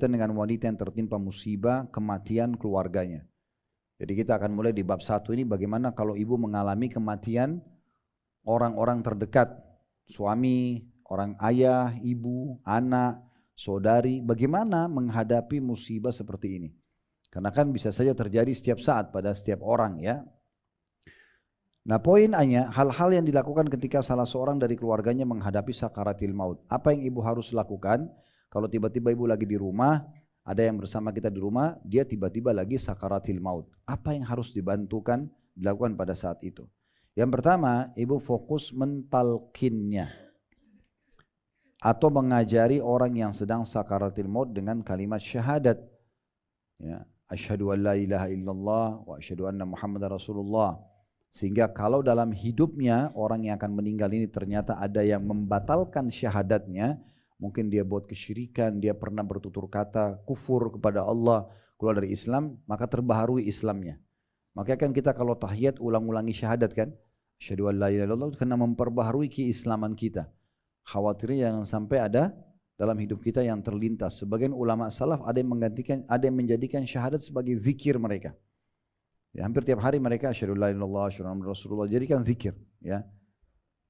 dengan wanita yang tertimpa musibah kematian keluarganya. Jadi kita akan mulai di bab 1 ini bagaimana kalau ibu mengalami kematian orang-orang terdekat, suami, orang ayah, ibu, anak, saudari, bagaimana menghadapi musibah seperti ini. Karena kan bisa saja terjadi setiap saat pada setiap orang ya. Nah poin A-nya, hal-hal yang dilakukan ketika salah seorang dari keluarganya menghadapi sakaratil maut. Apa yang ibu harus lakukan? Kalau tiba-tiba ibu lagi di rumah, ada yang bersama kita di rumah, dia tiba-tiba lagi sakaratil maut. Apa yang harus dilakukan pada saat itu? Yang pertama, ibu fokus mentalkinnya. Atau mengajari orang yang sedang sakaratil maut dengan kalimat syahadat. Ya, asyhadu an la ilaha illallah wa asyhadu anna muhammadar rasulullah. Sehingga kalau dalam hidupnya orang yang akan meninggal ini ternyata ada yang membatalkan syahadatnya, mungkin dia buat kesyirikan, dia pernah bertutur kata kufur kepada Allah, keluar dari Islam, maka terbaharui Islamnya. Maka kan kita kalau tahiyat ulang-ulangi syahadat kan, asyhadu an la ilaha illallah, karena memperbaharui keislaman kita. Khawatirnya jangan sampai ada dalam hidup kita yang terlintas. Sebagian ulama salaf ada yang menjadikan syahadat sebagai zikir mereka. Ya, hampir tiap hari mereka asyhadu la ilaha illallah asyhadu anna rasulullah jadikan zikir ya.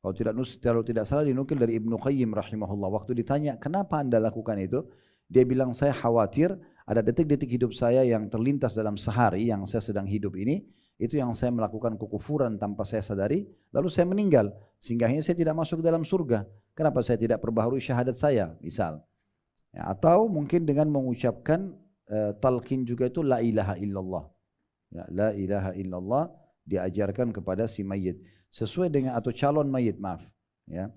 Kalau tidak salah dinukil dari Ibnu Qayyim rahimahullah, waktu ditanya kenapa Anda lakukan itu, dia bilang saya khawatir ada detik-detik hidup saya yang terlintas dalam sehari yang saya sedang hidup ini, itu yang saya melakukan kekufuran tanpa saya sadari, lalu saya meninggal sehingga akhirnya saya tidak masuk ke dalam surga. Kenapa saya tidak perbaharui syahadat saya misal ya, atau mungkin dengan mengucapkan talqin juga itu la ilaha illallah. Ya, la ilaha illallah diajarkan kepada si mayit sesuai dengan atau calon mayit maaf ya.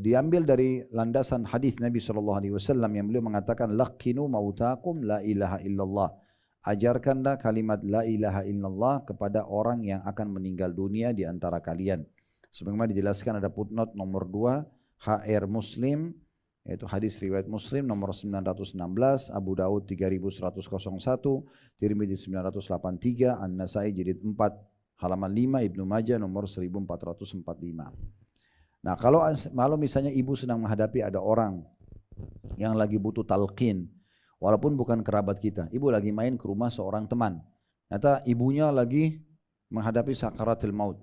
Diambil dari landasan hadis Nabi SAW yang beliau mengatakan laqinu mautakum la ilaha illallah. Ajarkanlah kalimat la ilaha illallah kepada orang yang akan meninggal dunia di antara kalian. Sebagaimana dijelaskan ada footnote nomor 2 HR Muslim, yaitu hadis riwayat Muslim nomor 916, Abu Daud 3101, Tirmidzi 983, An-Nasai jilid 4 halaman 5, Ibnu Majah nomor 1445. Nah, kalau misalnya ibu sedang menghadapi ada orang yang lagi butuh talqin, walaupun bukan kerabat kita, ibu lagi main ke rumah seorang teman, ternyata ibunya lagi menghadapi sakaratul maut,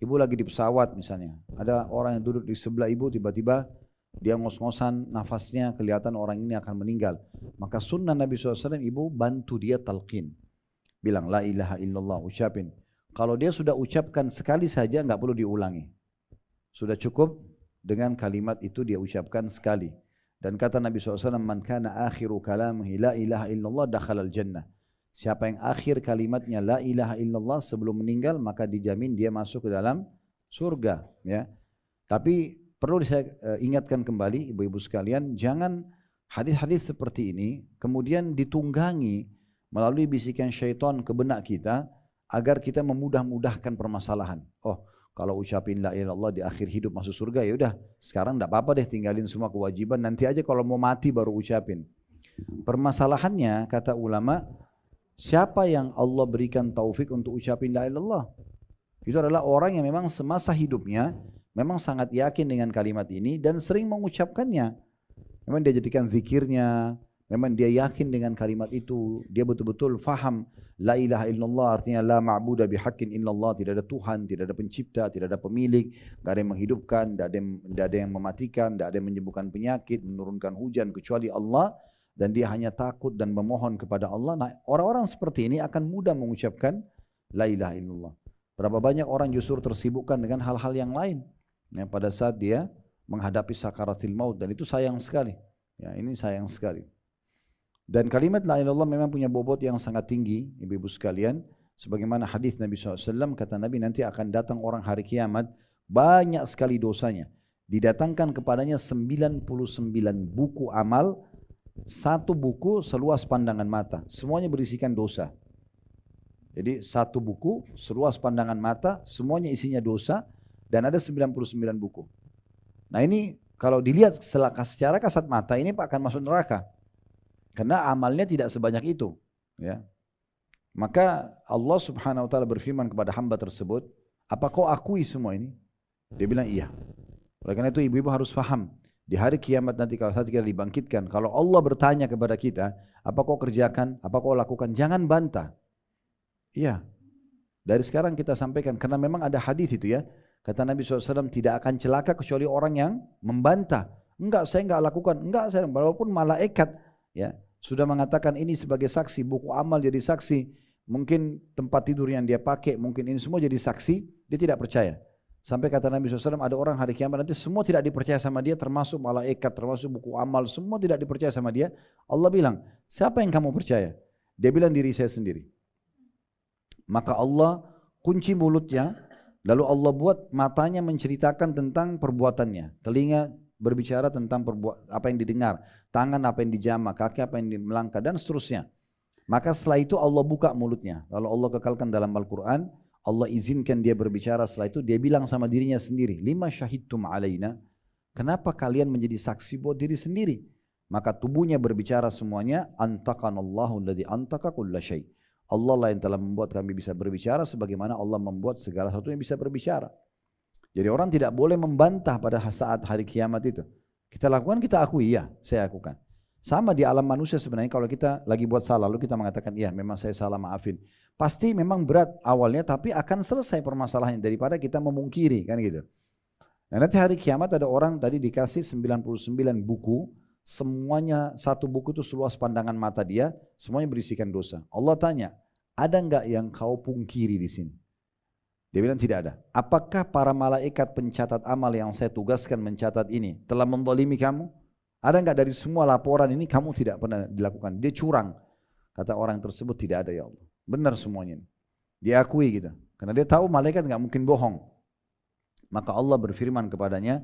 ibu lagi di pesawat misalnya, ada orang yang duduk di sebelah ibu, tiba-tiba dia ngos-ngosan nafasnya kelihatan orang ini akan meninggal, maka sunnah Nabi SAW ibu bantu dia talqin, bilang la ilaha illallah, ucapin. Kalau dia sudah ucapkan sekali saja nggak perlu diulangi, sudah cukup dengan kalimat itu dia ucapkan sekali. Dan kata Nabi SAW, man kana akhiru kalamihi la ilaha illallah dakhalal jannah. Siapa yang akhir kalimatnya la ilaha illallah sebelum meninggal, maka dijamin dia masuk ke dalam surga ya. Tapi perlu saya ingatkan kembali ibu-ibu sekalian, jangan hadis-hadis seperti ini kemudian ditunggangi melalui bisikan syaitan ke benak kita agar kita memudah-mudahkan permasalahan. Oh, kalau ucapin la ilaha illallah di akhir hidup masuk surga, ya udah sekarang enggak apa-apa deh, tinggalin semua kewajiban, nanti aja kalau mau mati baru ucapin. Permasalahannya kata ulama, siapa yang Allah berikan taufik untuk ucapin la ilaha illallah? Itu adalah orang yang memang semasa hidupnya memang sangat yakin dengan kalimat ini dan sering mengucapkannya. Memang dia jadikan zikirnya, memang dia yakin dengan kalimat itu, dia betul-betul faham la ilaha illallah artinya la ma'budu bihaqqin illallah, tidak ada Tuhan, tidak ada pencipta, tidak ada pemilik, tidak ada yang menghidupkan, tidak ada yang mematikan, tidak ada yang menyembuhkan penyakit, menurunkan hujan kecuali Allah, dan dia hanya takut dan memohon kepada Allah. Nah, orang-orang seperti ini akan mudah mengucapkan la ilaha illallah. Berapa banyak orang justru tersibukkan dengan hal-hal yang lain ya, pada saat dia menghadapi sakaratil maut, dan itu sayang sekali. Ya, ini sayang sekali. Dan kalimat la ilaha illallah memang punya bobot yang sangat tinggi, ibu-ibu sekalian. Sebagaimana hadis Nabi SAW, kata Nabi nanti akan datang orang hari kiamat, banyak sekali dosanya. Didatangkan kepadanya 99 buku amal, satu buku seluas pandangan mata. Semuanya berisikan dosa. Jadi satu buku seluas pandangan mata, semuanya isinya dosa, dan ada 99 buku. Nah ini kalau dilihat secara kasat mata ini Pak akan masuk neraka. Karena amalnya tidak sebanyak itu. Ya. Maka Allah Subhanahu Wa Taala berfirman kepada hamba tersebut, apa kau akui semua ini? Dia bilang iya. Oleh karena itu ibu-ibu harus faham, Di hari kiamat nanti kalau saat kita dibangkitkan, kalau Allah bertanya kepada kita, apa kau kerjakan, apa kau lakukan, jangan bantah. Iya, dari sekarang kita sampaikan, karena memang ada hadis itu ya. Kata Nabi SAW, tidak akan celaka kecuali orang yang membantah. Enggak, saya enggak lakukan. Enggak, saya, walaupun malaikat ya sudah mengatakan ini sebagai saksi, buku amal jadi saksi, mungkin tempat tidur yang dia pakai, mungkin ini semua jadi saksi, dia tidak percaya. Sampai kata Nabi SAW, ada orang hari kiamat nanti semua tidak dipercaya sama dia, termasuk malaikat, termasuk buku amal, semua tidak dipercaya sama dia. Allah bilang, siapa yang kamu percaya? Dia bilang, diri saya sendiri. Maka Allah kunci mulutnya, lalu Allah buat matanya menceritakan tentang perbuatannya, telinga berbicara tentang apa yang didengar, tangan apa yang dijama, kaki apa yang melangkah, dan seterusnya. Maka setelah itu Allah buka mulutnya, lalu Allah kekalkan dalam Al-Quran, Allah izinkan dia berbicara. Setelah itu dia bilang sama dirinya sendiri, lima syahidtum alaina, kenapa kalian menjadi saksi buat diri sendiri? Maka tubuhnya berbicara semuanya, antaqanallahu alladzi antaka kulla syai'. Allah lah yang telah membuat kami bisa berbicara sebagaimana Allah membuat segala sesuatu yang bisa berbicara. Jadi orang tidak boleh membantah pada saat hari kiamat itu. Kita lakukan, kita akui, ya saya lakukan. Sama di alam manusia sebenarnya, kalau kita lagi buat salah lalu kita mengatakan, iya memang saya salah, maafin. Pasti memang berat awalnya, tapi akan selesai permasalahannya daripada kita memungkiri, kan gitu. Nah, nanti hari kiamat ada orang tadi dikasih 99 buku, semuanya satu buku itu seluas pandangan mata dia, semuanya berisikan dosa. Allah tanya, ada enggak yang kau pungkiri di sini? Dia bilang tidak ada. Apakah para malaikat pencatat amal yang saya tugaskan mencatat ini telah menzalimi kamu? Ada enggak dari semua laporan ini kamu tidak pernah dilakukan? Dia curang. Kata orang tersebut, tidak ada ya Allah. Benar semuanya. Dia akui gitu. Karena dia tahu malaikat enggak mungkin bohong. Maka Allah berfirman kepadanya,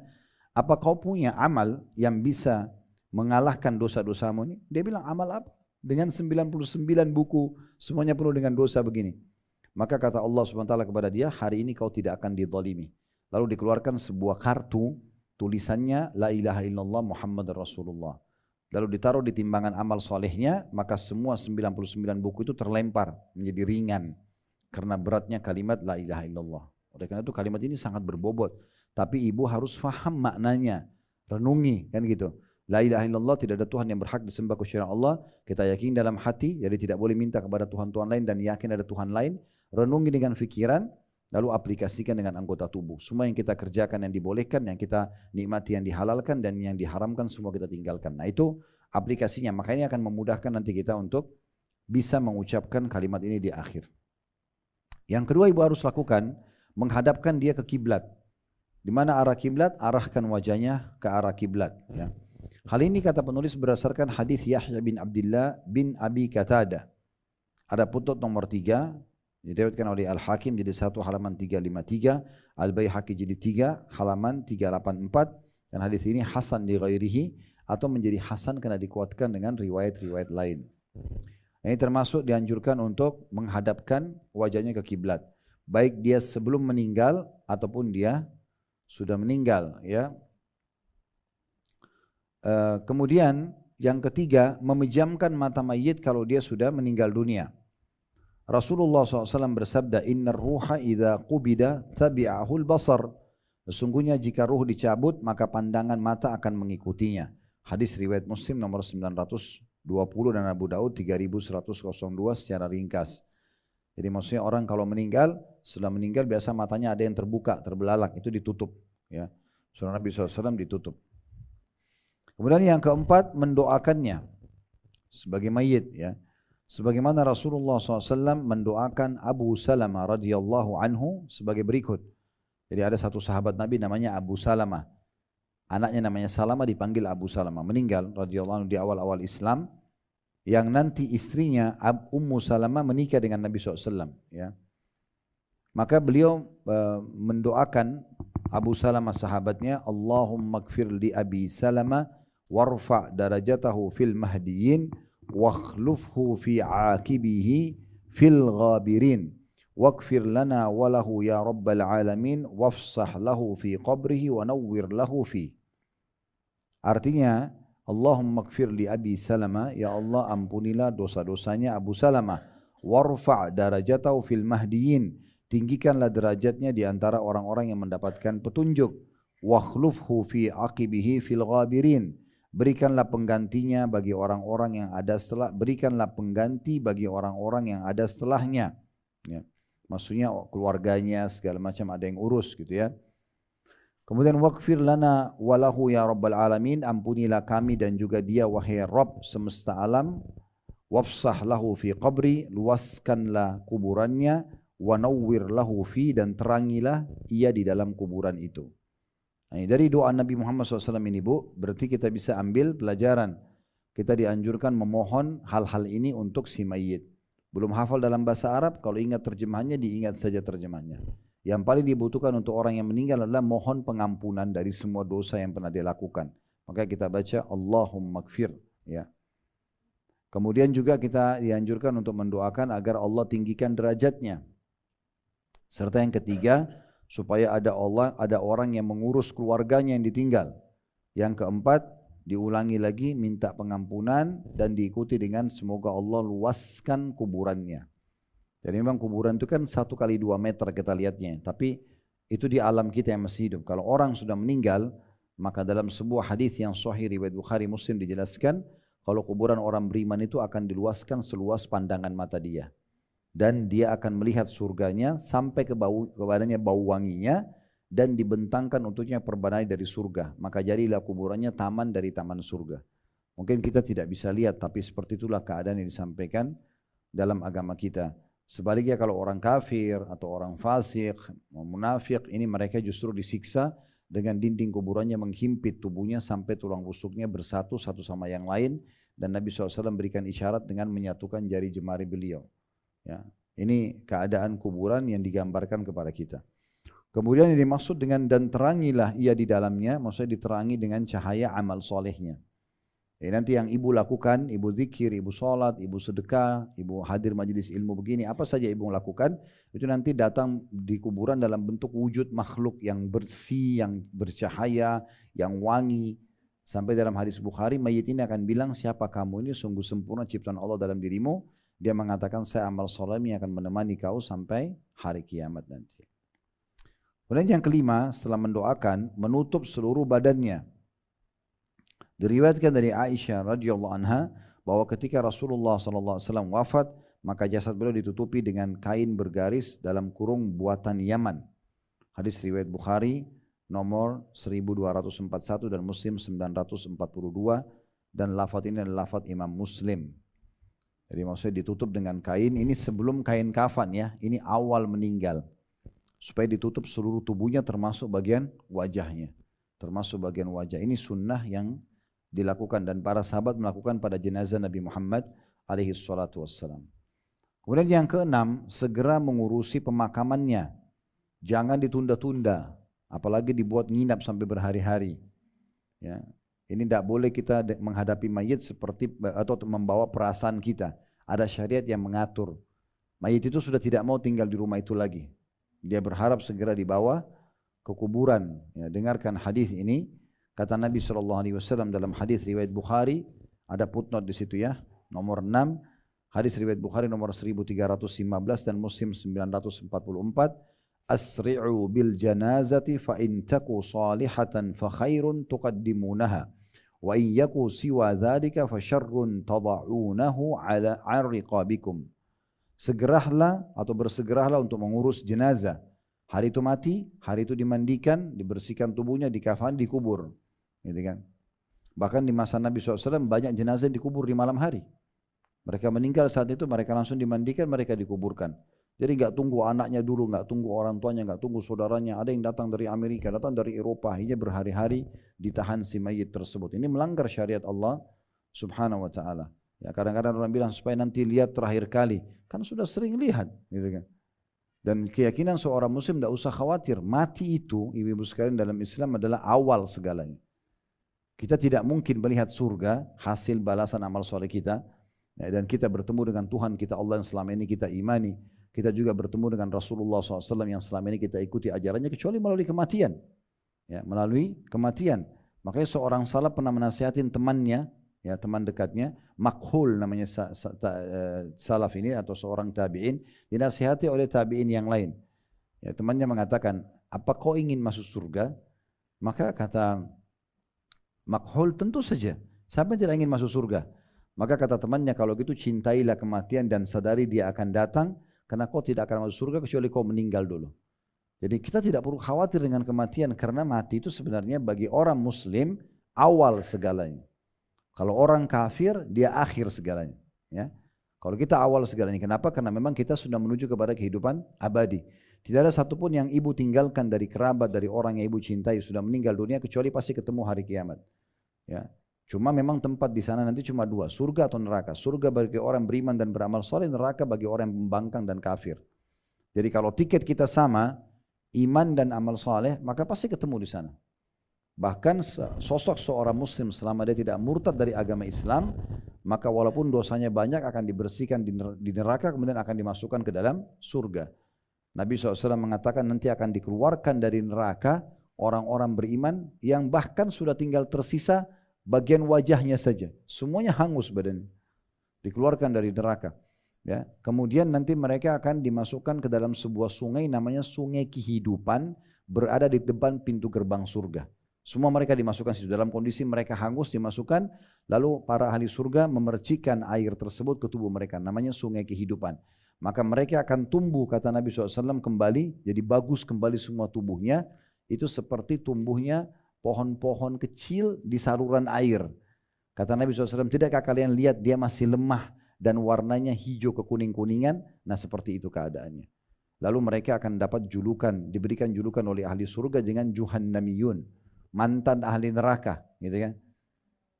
apa kau punya amal yang bisa mengalahkan dosa-dosamu ini? Dia bilang, amal apa? Dengan 99 buku, semuanya penuh dengan dosa begini. Maka kata Allah SWT kepada dia, hari ini kau tidak akan dizalimi. Lalu dikeluarkan sebuah kartu, tulisannya La ilaha illallah Muhammad Rasulullah. Lalu ditaruh di timbangan amal solehnya, maka semua 99 buku itu terlempar menjadi ringan. Karena beratnya kalimat La ilaha illallah. Oleh karena itu kalimat ini sangat berbobot. Tapi ibu harus faham maknanya, renungi, kan gitu. La ilaha illallah, tidak ada Tuhan yang berhak disembah kecuali Allah. Kita yakin dalam hati, jadi tidak boleh minta kepada Tuhan-Tuhan lain dan yakin ada Tuhan lain. Renungi dengan fikiran, lalu aplikasikan dengan anggota tubuh. Semua yang kita kerjakan yang dibolehkan, yang kita nikmati yang dihalalkan, dan yang diharamkan semua kita tinggalkan. Nah itu aplikasinya, makanya akan memudahkan nanti kita untuk bisa mengucapkan kalimat ini di akhir. Yang kedua ibu harus lakukan, menghadapkan dia ke kiblat. Di mana arah kiblat? Arahkan wajahnya ke arah kiblat. Ya. Hal ini kata penulis berdasarkan hadis Yahya bin Abdullah bin Abi Qatadah. Ada putut nomor 3, diriwayatkan oleh Al-Hakim jadi 1 halaman 353, Al-Baihaqi jadi 3 halaman 384, dan hadis ini hasan li ghairihi, atau menjadi hasan karena dikuatkan dengan riwayat-riwayat lain. Ini termasuk dianjurkan untuk menghadapkan wajahnya ke kiblat, baik dia sebelum meninggal ataupun dia sudah meninggal, ya. Kemudian yang ketiga, memejamkan mata mayit kalau dia sudah meninggal dunia. Rasulullah SAW bersabda, Innar ruha idha qubida tabi'ahul basar. Sesungguhnya jika ruh dicabut, maka pandangan mata akan mengikutinya. Hadis riwayat Muslim nomor 920 dan Abu Daud 3102 secara ringkas. Jadi maksudnya orang kalau meninggal, setelah meninggal biasa matanya ada yang terbuka, terbelalak, itu ditutup. Ya. Sunnah Nabi SAW ditutup. Kemudian yang keempat, mendoakannya sebagai mayit, ya. Sebagaimana Rasulullah SAW mendoakan Abu Salamah radhiyallahu anhu sebagai berikut. Jadi ada satu sahabat Nabi namanya Abu Salamah. Anaknya namanya Salamah, dipanggil Abu Salamah. Meninggal radhiyallahu anhu di awal-awal Islam. Yang nanti istrinya Ummu Salamah menikah dengan Nabi SAW. Ya. Maka beliau mendoakan Abu Salamah sahabatnya, Allahumma gfir li Abi Salamah warfa darajatahu fil mahdiyin wakhlufhu fi akibihi fil ghabirin waghfir lana walahu ya rabbal alamin wafsah lahu fi qabrihi wa nawwir lahu fi. Artinya, Allahumma gfir li Abi Salamah, ya Allah ampunilah dosa-dosanya Abu Salamah, warfa darajatahu fil mahdiyin, tinggikanlah derajatnya di antara orang-orang yang mendapatkan petunjuk, wakhlufhu fi aqibihi fil ghabirin. Berikanlah penggantinya bagi orang-orang yang ada setelah, berikanlah pengganti bagi orang-orang yang ada setelahnya. Ya. Maksudnya keluarganya segala macam ada yang urus gitu ya. Kemudian waghfir lana walahu ya rabbal alamin, ampunilah kami dan juga dia wahai Rabb semesta alam. Wafsah lahu fi qabri, luaskanlah kuburannya, wa nawwir lahu fi, dan terangilah ia di dalam kuburan itu. Nah, dari doa Nabi Muhammad SAW ini Bu, berarti kita bisa ambil pelajaran. Kita dianjurkan memohon hal-hal ini untuk si mayit. Belum hafal dalam bahasa Arab, kalau ingat terjemahannya diingat saja terjemahannya. Yang paling dibutuhkan untuk orang yang meninggal adalah mohon pengampunan dari semua dosa yang pernah dia lakukan. Maka kita baca Allahumma gfir. Ya. Kemudian juga kita dianjurkan untuk mendoakan agar Allah tinggikan derajatnya. Serta yang ketiga, supaya ada orang yang mengurus keluarganya yang ditinggal. Yang keempat, diulangi lagi minta pengampunan dan diikuti dengan semoga Allah luaskan kuburannya. Jadi memang kuburan itu kan 1 kali 2 meter kita lihatnya, tapi itu di alam kita yang masih hidup. Kalau orang sudah meninggal, maka dalam sebuah hadis yang sahih riwayat Bukhari Muslim dijelaskan, kalau kuburan orang beriman itu akan diluaskan seluas pandangan mata dia. Dan dia akan melihat surganya sampai kepadanya bau wanginya, dan dibentangkan untuknya perbanai dari surga. Maka jadilah kuburannya taman dari taman surga. Mungkin kita tidak bisa lihat, tapi seperti itulah keadaan yang disampaikan dalam agama kita. Sebaliknya kalau orang kafir atau orang fasik, munafik, ini mereka justru disiksa dengan dinding kuburannya menghimpit tubuhnya sampai tulang rusuknya bersatu satu sama yang lain. Dan Nabi SAW berikan isyarat dengan menyatukan jari jemari beliau. Ya, ini keadaan kuburan yang digambarkan kepada kita. Kemudian yang dimaksud dengan dan terangilah ia di dalamnya, maksudnya diterangi dengan cahaya amal solehnya. Nanti yang ibu lakukan, ibu zikir, ibu sholat, ibu sedekah, ibu hadir majelis ilmu begini, apa saja ibu lakukan, itu nanti datang di kuburan dalam bentuk wujud makhluk yang bersih, yang bercahaya, yang wangi. Sampai dalam hadis Bukhari, mayit ini akan bilang, siapa kamu ini, sungguh sempurna ciptaan Allah dalam dirimu. Dia mengatakan, saya amal solehnya akan menemani kau sampai hari kiamat nanti. Kemudian yang kelima, setelah mendoakan, menutup seluruh badannya. Diriwayatkan dari Aisyah radhiyallahu anha bahwa ketika Rasulullah SAW wafat, maka jasad beliau ditutupi dengan kain bergaris dalam kurung buatan Yaman. Hadis riwayat Bukhari nomor 1241 dan Muslim 942, dan lafaz ini adalah lafaz Imam Muslim. Jadi maksudnya ditutup dengan kain, ini sebelum kain kafan ya, ini awal meninggal. Supaya ditutup seluruh tubuhnya termasuk bagian wajahnya. Termasuk bagian wajah. Ini sunnah yang dilakukan dan para sahabat melakukan pada jenazah Nabi Muhammad alaihi salatu wassalam. Kemudian yang keenam, segera mengurusi pemakamannya. Jangan ditunda-tunda, apalagi dibuat nginap sampai berhari-hari. Ya. Ini tidak boleh kita menghadapi mayit seperti atau membawa perasaan kita. Ada syariat yang mengatur. Mayit itu sudah tidak mau tinggal di rumah itu lagi. Dia berharap segera dibawa ke kuburan. Ya, dengarkan hadis ini. Kata Nabi SAW dalam hadis riwayat Bukhari, ada footnote di situ ya, nomor 6, hadis riwayat Bukhari nomor 1315 dan Muslim 944. Asri'u bil janazati fa in taku salihatan fa khairun tuqaddimunaha. Wa in yaku siwa dzalika fa syarrun tada'unahu ala arriqabikum. Segeralah atau bersegeralah untuk mengurus jenazah. Hari itu mati, hari itu dimandikan, dibersihkan tubuhnya, dikafan, dikubur. Gitu kan? Bahkan di masa Nabi SAW banyak jenazah dikubur di malam hari. Mereka meninggal saat itu, mereka langsung dimandikan, mereka dikuburkan. Jadi nggak tunggu anaknya dulu, nggak tunggu orang tuanya, nggak tunggu saudaranya. Ada yang datang dari Amerika, datang dari Eropa, hanya berhari-hari ditahan si mayit tersebut. Ini melanggar syariat Allah Subhanahu Wa Taala. Ya, kadang-kadang orang bilang supaya nanti lihat terakhir kali, kan sudah sering lihat, gitu kan? Dan keyakinan seorang Muslim tidak usah khawatir. Mati itu, ibu-ibu sekalian, dalam Islam adalah awal segalanya. Kita tidak mungkin melihat surga hasil balasan amal soleh kita, ya, dan kita bertemu dengan Tuhan kita Allah yang selama ini kita imani. Kita juga bertemu dengan Rasulullah SAW yang selama ini kita ikuti ajarannya, kecuali melalui kematian. Ya, melalui kematian. Makanya seorang salaf pernah menasihatin temannya, ya, teman dekatnya, Makhul namanya salaf ini atau seorang tabi'in, dinasihati oleh tabi'in yang lain. Ya, temannya mengatakan, apa kau ingin masuk surga? Maka kata Makhul, tentu saja. Siapa yang tidak ingin masuk surga? Maka kata temannya, kalau gitu cintailah kematian dan sadari dia akan datang, karena kau tidak akan masuk surga kecuali kau meninggal dulu. Jadi kita tidak perlu khawatir dengan kematian, karena mati itu sebenarnya bagi orang muslim awal segalanya. Kalau orang kafir, dia akhir segalanya. Ya. Kalau kita awal segalanya, kenapa? Karena memang kita sudah menuju kepada kehidupan abadi. Tidak ada satupun yang ibu tinggalkan dari kerabat, dari orang yang ibu cintai sudah meninggal dunia, kecuali pasti ketemu hari kiamat. Ya. Cuma memang tempat di sana nanti cuma dua, surga atau neraka. Surga bagi orang beriman dan beramal soleh, neraka bagi orang yang membangkang dan kafir. Jadi kalau tiket kita sama, iman dan amal soleh, maka pasti ketemu di sana. Bahkan sosok seorang muslim selama dia tidak murtad dari agama Islam, maka walaupun dosanya banyak akan dibersihkan di neraka, kemudian akan dimasukkan ke dalam surga. Nabi SAW mengatakan nanti akan dikeluarkan dari neraka orang-orang beriman yang bahkan sudah tinggal tersisa bagian wajahnya saja. Semuanya hangus badannya. Dikeluarkan dari neraka. Ya. Kemudian nanti mereka akan dimasukkan ke dalam sebuah sungai namanya sungai kehidupan, berada di depan pintu gerbang surga. Semua mereka dimasukkan situ. Dalam kondisi mereka hangus dimasukkan, lalu para ahli surga memercikan air tersebut ke tubuh mereka. Namanya sungai kehidupan. Maka mereka akan tumbuh, kata Nabi SAW, kembali, jadi bagus kembali semua tubuhnya, itu seperti tumbuhnya pohon-pohon kecil di saluran air. Kata Nabi SAW, tidakkah kalian lihat dia masih lemah dan warnanya hijau kekuning-kuningan? Nah seperti itu keadaannya. Lalu mereka akan dapat julukan, diberikan julukan oleh ahli surga dengan Juhannamiyun, mantan ahli neraka, gitu kan?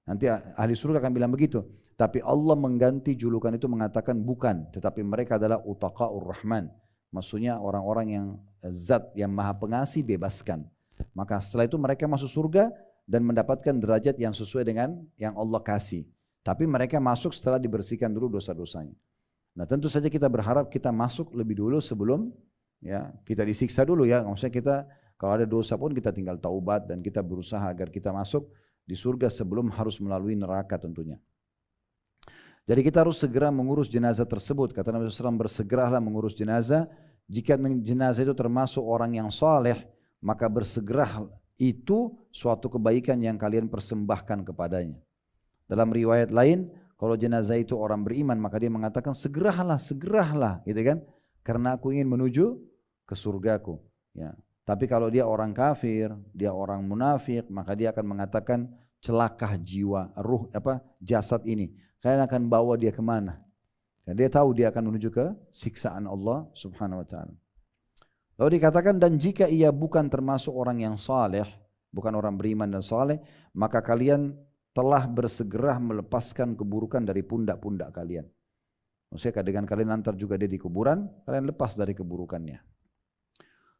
Nanti ahli surga akan bilang begitu. Tapi Allah mengganti julukan itu, mengatakan bukan, tetapi mereka adalah utaqa'ur rahman. Maksudnya orang-orang yang zat yang maha pengasih bebaskan. Maka setelah itu mereka masuk surga dan mendapatkan derajat yang sesuai dengan yang Allah kasih. Tapi mereka masuk setelah dibersihkan dulu dosa-dosanya. Nah tentu saja kita berharap kita masuk lebih dulu sebelum ya kita disiksa dulu ya. Maksudnya kita kalau ada dosa pun kita tinggal taubat dan kita berusaha agar kita masuk di surga sebelum harus melalui neraka tentunya. Jadi kita harus segera mengurus jenazah tersebut. Kata Nabi SAW, bersegeralah mengurus jenazah. Jika jenazah itu termasuk orang yang saleh, maka bersegera itu suatu kebaikan yang kalian persembahkan kepadanya. Dalam riwayat lain, kalau jenazah itu orang beriman, maka dia mengatakan segeralah, gitu kan? Karena aku ingin menuju ke surgaku. Ya. Tapi kalau dia orang kafir, dia orang munafik, maka dia akan mengatakan celakah jiwa, jasad ini. Kalian akan bawa dia kemana? Dan dia tahu dia akan menuju ke siksaan Allah Subhanahu Wa Taala. Lalu dikatakan, dan jika ia bukan termasuk orang yang saleh, bukan orang beriman dan saleh, maka kalian telah bersegera melepaskan keburukan dari pundak-pundak kalian. Maksudnya dengan kalian antar juga dia di kuburan, kalian lepas dari keburukannya.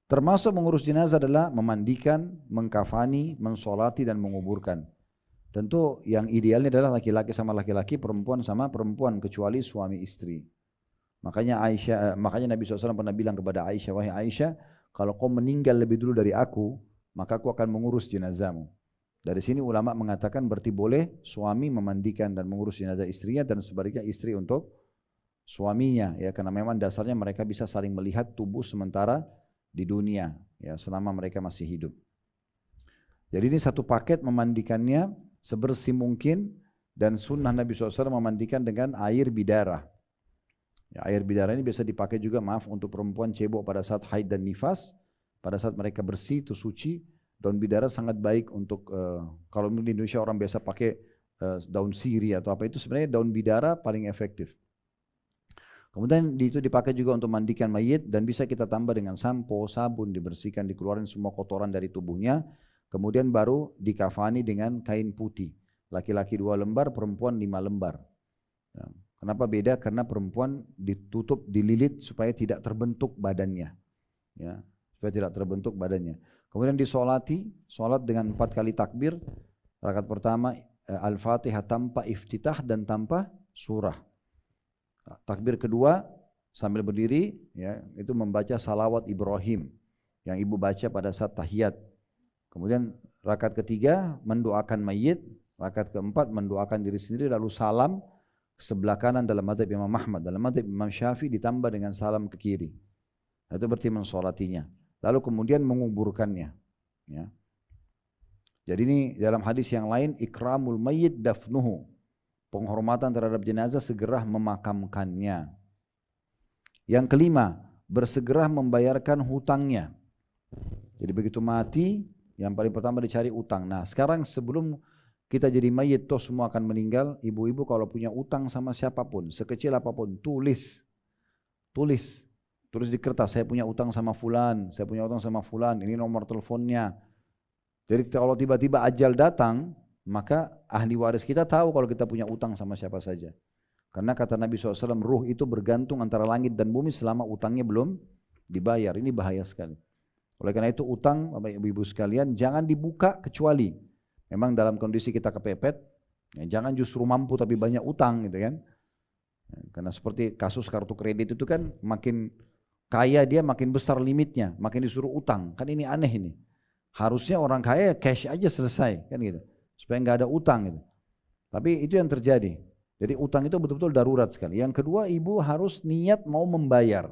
Termasuk mengurus jenazah adalah memandikan, mengkafani, mensolati dan menguburkan. Tentu yang idealnya adalah laki-laki sama laki-laki, perempuan sama perempuan, kecuali suami istri. Makanya Nabi SAW pernah bilang kepada Aisyah, wahai Aisyah, kalau kau meninggal lebih dulu dari aku, maka aku akan mengurus jenazahmu. Dari sini ulama mengatakan berarti boleh suami memandikan dan mengurus jenazah istrinya, dan sebaliknya istri untuk suaminya, ya, karena memang dasarnya mereka bisa saling melihat tubuh sementara di dunia, ya, selama mereka masih hidup. Jadi ini satu paket memandikannya sebersih mungkin, dan sunnah Nabi SAW memandikan dengan air bidara. Ya, air bidara ini biasa dipakai juga, untuk perempuan cebok pada saat haid dan nifas, pada saat mereka bersih itu suci. Daun bidara sangat baik untuk, kalau di Indonesia orang biasa pakai daun sirih atau apa, itu sebenarnya daun bidara paling efektif. Kemudian itu dipakai juga untuk mandikan mayit, dan bisa kita tambah dengan sampo, sabun, dibersihkan, dikeluarkan semua kotoran dari tubuhnya. Kemudian baru dikafani dengan kain putih. Laki-laki 2 lembar, perempuan 5 lembar. Ya. Kenapa beda? Karena perempuan ditutup, dililit supaya tidak terbentuk badannya. Ya, supaya tidak terbentuk badannya. Kemudian disolati, solat dengan 4 kali takbir. Rakaat pertama Al-Fatihah tanpa iftitah dan tanpa surah. Takbir kedua sambil berdiri, ya, itu membaca salawat Ibrahim yang ibu baca pada saat tahiyat. Kemudian rakaat ketiga mendoakan mayit, rakaat keempat mendoakan diri sendiri, lalu salam sebelah kanan dalam mazhab Imam Ahmad. Dalam mazhab Imam Syafi'i ditambah dengan salam ke kiri. Itu berarti mensolatinya. Lalu kemudian menguburkannya. Ya. Jadi ini dalam hadis yang lain, ikramul mayyit dafnuhu. Penghormatan terhadap jenazah segera memakamkannya. Yang kelima, bersegera membayarkan hutangnya. Jadi begitu mati, yang paling pertama dicari utang. Nah sekarang sebelum kita jadi mayit, toh semua akan meninggal. Ibu-ibu kalau punya utang sama siapapun, sekecil apapun, tulis di kertas. Saya punya utang sama fulan, saya punya utang sama fulan, ini nomor teleponnya. Jadi kalau tiba-tiba ajal datang, maka ahli waris kita tahu kalau kita punya utang sama siapa saja. Karena kata Nabi SAW, ruh itu bergantung antara langit dan bumi selama utangnya belum dibayar. Ini bahaya sekali. Oleh karena itu utang, Bapak Ibu sekalian, jangan dibuka kecuali memang dalam kondisi kita kepepet. Ya, jangan justru mampu tapi banyak utang gitu kan. Ya, karena seperti kasus kartu kredit itu kan, makin kaya dia makin besar limitnya, makin disuruh utang. Kan ini aneh ini. Harusnya orang kaya cash aja selesai kan gitu, supaya nggak ada utang gitu. Tapi itu yang terjadi. Jadi utang itu betul-betul darurat sekali. Yang kedua, ibu harus niat mau membayar.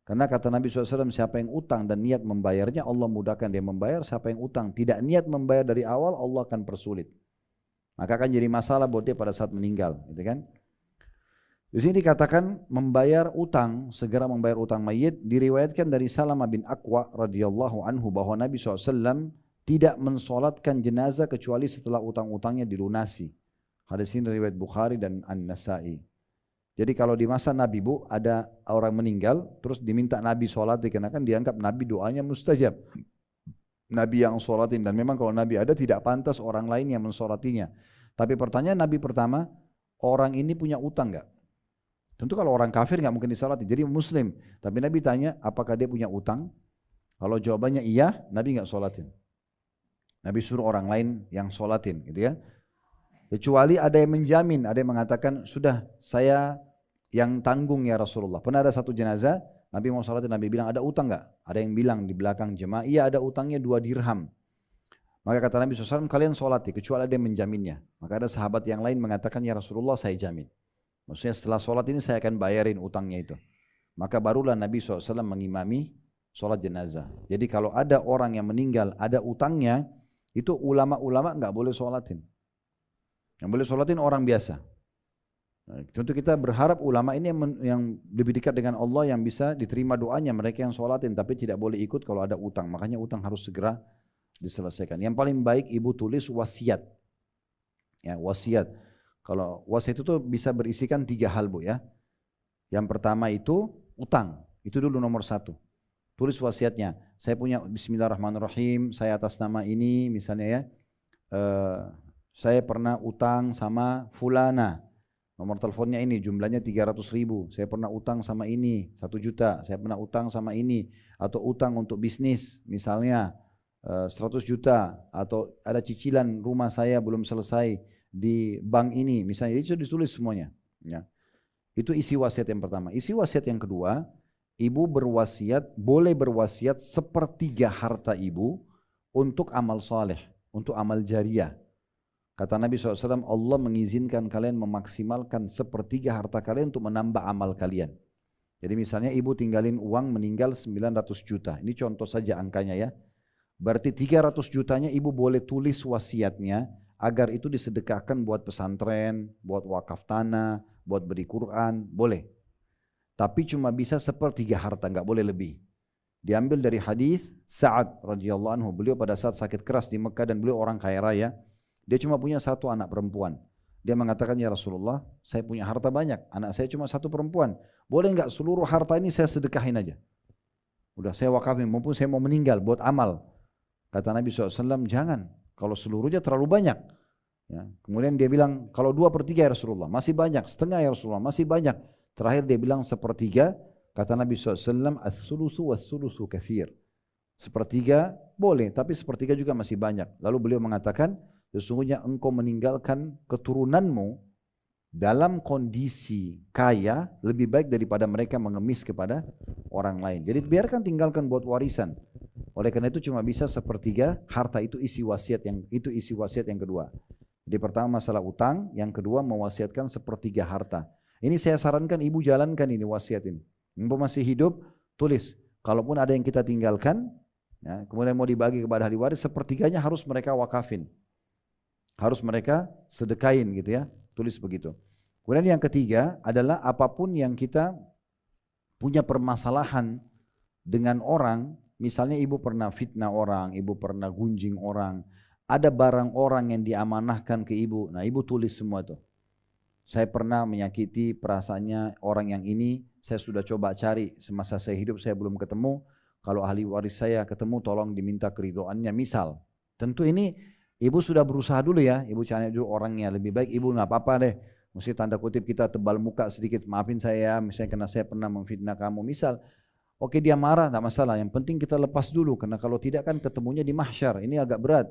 Karena kata Nabi SAW, siapa yang utang dan niat membayarnya, Allah mudahkan dia membayar. Siapa yang utang tidak niat membayar dari awal, Allah akan persulit. Maka akan jadi masalah buat dia pada saat meninggal, gitu kan? Di sini dikatakan membayar utang, segera membayar utang mayit. Diriwayatkan dari Salamah bin Aqwa radhiyallahu anhu bahwa Nabi SAW tidak mensolatkan jenazah kecuali setelah utang-utangnya dilunasi. Hadis ini riwayat Bukhari dan An-Nasa'i. Jadi kalau di masa Nabi Bu ada orang meninggal, terus diminta Nabi sholat, dikarenakan dianggap Nabi doanya mustajab. Nabi yang sholatin, dan memang kalau Nabi ada tidak pantas orang lain yang mensolatinya. Tapi pertanyaan Nabi pertama, orang ini punya utang enggak? Tentu kalau orang kafir nggak mungkin disalati, jadi muslim. Tapi Nabi tanya, apakah dia punya utang? Kalau jawabannya iya, Nabi nggak sholatin. Nabi suruh orang lain yang sholatin, gitu ya. Kecuali ada yang menjamin, ada yang mengatakan, sudah saya yang tanggung ya Rasulullah. Pernah ada satu jenazah, Nabi mau sholatin, Nabi bilang, ada utang nggak? Ada yang bilang di belakang jemaah, iya ada utangnya 2 dirham. Maka kata Nabi SAW, kalian sholati, kecuali ada yang menjaminnya. Maka ada sahabat yang lain mengatakan, ya Rasulullah saya jamin. Maksudnya setelah sholat ini saya akan bayarin utangnya itu. Maka barulah Nabi SAW mengimami sholat jenazah. Jadi kalau ada orang yang meninggal, ada utangnya, itu ulama-ulama nggak boleh sholatin. Yang boleh sholatin orang biasa. Nah, tentu kita berharap ulama ini yang lebih dekat dengan Allah, yang bisa diterima doanya, mereka yang sholatin. Tapi tidak boleh ikut kalau ada utang. Makanya utang harus segera diselesaikan. Yang paling baik ibu tulis wasiat. Ya, wasiat. Kalau wasiat itu bisa berisikan 3 hal Bu ya. Yang pertama itu utang, itu dulu nomor 1. Tulis wasiatnya, saya punya bismillahirrahmanirrahim, saya atas nama ini misalnya ya, saya pernah utang sama fulana, nomor teleponnya ini, jumlahnya 300.000, saya pernah utang sama ini 1 juta, saya pernah utang sama ini, atau utang untuk bisnis misalnya 100 juta, atau ada cicilan rumah saya belum selesai di bank ini misalnya, itu ditulis semuanya ya. Itu isi wasiat yang pertama. Isi wasiat yang kedua, ibu berwasiat, boleh berwasiat 1/3 harta ibu untuk amal soleh, untuk amal jariah. Kata Nabi SAW, Allah mengizinkan kalian memaksimalkan 1/3 harta kalian untuk menambah amal kalian. Jadi misalnya ibu tinggalin uang, meninggal 900 juta, ini contoh saja angkanya ya. Berarti 300 jutanya ibu boleh tulis wasiatnya, agar itu disedekahkan buat pesantren, buat wakaf tanah, buat beri Quran, boleh. Tapi cuma bisa 1/3 harta, nggak boleh lebih. Diambil dari hadis Sa'ad radhiyallahu anhu, beliau pada saat sakit keras di Mekah dan beliau orang kaya raya, dia cuma punya 1 anak perempuan. Dia mengatakan, ya Rasulullah, saya punya harta banyak, anak saya cuma 1 perempuan, boleh nggak seluruh harta ini saya sedekahin aja? Udah saya wakafin, mumpung saya mau meninggal buat amal. Kata Nabi SAW, jangan. Kalau seluruhnya terlalu banyak. Ya. Kemudian dia bilang, kalau 2/3 ya Rasulullah, masih banyak. Setengah ya Rasulullah, masih banyak. Terakhir dia bilang 1/3. Kata Nabi SAW, ats-tsulusu was-tsulusu katsir. 1/3 boleh, tapi 1/3 juga masih banyak. Lalu beliau mengatakan, sesungguhnya engkau meninggalkan keturunanmu dalam kondisi kaya lebih baik daripada mereka mengemis kepada orang lain. Jadi biarkan tinggalkan buat warisan. Oleh karena itu cuma bisa 1/3 harta, itu isi wasiat yang kedua. Jadi pertama masalah utang, yang kedua mewasiatkan 1/3 harta. Ini saya sarankan ibu jalankan ini wasiat ini. Ibu masih hidup, tulis. Kalaupun ada yang kita tinggalkan, Ya, kemudian mau dibagi kepada ahli waris, sepertiganya harus mereka wakafin. Harus mereka sedekain gitu ya. Tulis begitu. Kemudian yang ketiga adalah apapun yang kita punya permasalahan dengan orang, misalnya ibu pernah fitnah orang, ibu pernah gunjing orang, ada barang orang yang diamanahkan ke ibu, nah ibu tulis semua itu. Saya pernah menyakiti perasaannya orang yang ini, saya sudah coba cari semasa saya hidup saya belum ketemu, kalau ahli waris saya ketemu tolong diminta keridhoannya misal. Tentu ini ibu sudah berusaha dulu ya, ibu cari dulu orangnya, lebih baik ibu nggak apa-apa deh. Mesti tanda kutip kita tebal muka sedikit, maafin saya misalnya karena saya pernah memfitnah kamu misal. Oke dia marah, tidak masalah. Yang penting kita lepas dulu, karena kalau tidak kan ketemunya di mahsyar. Ini agak berat.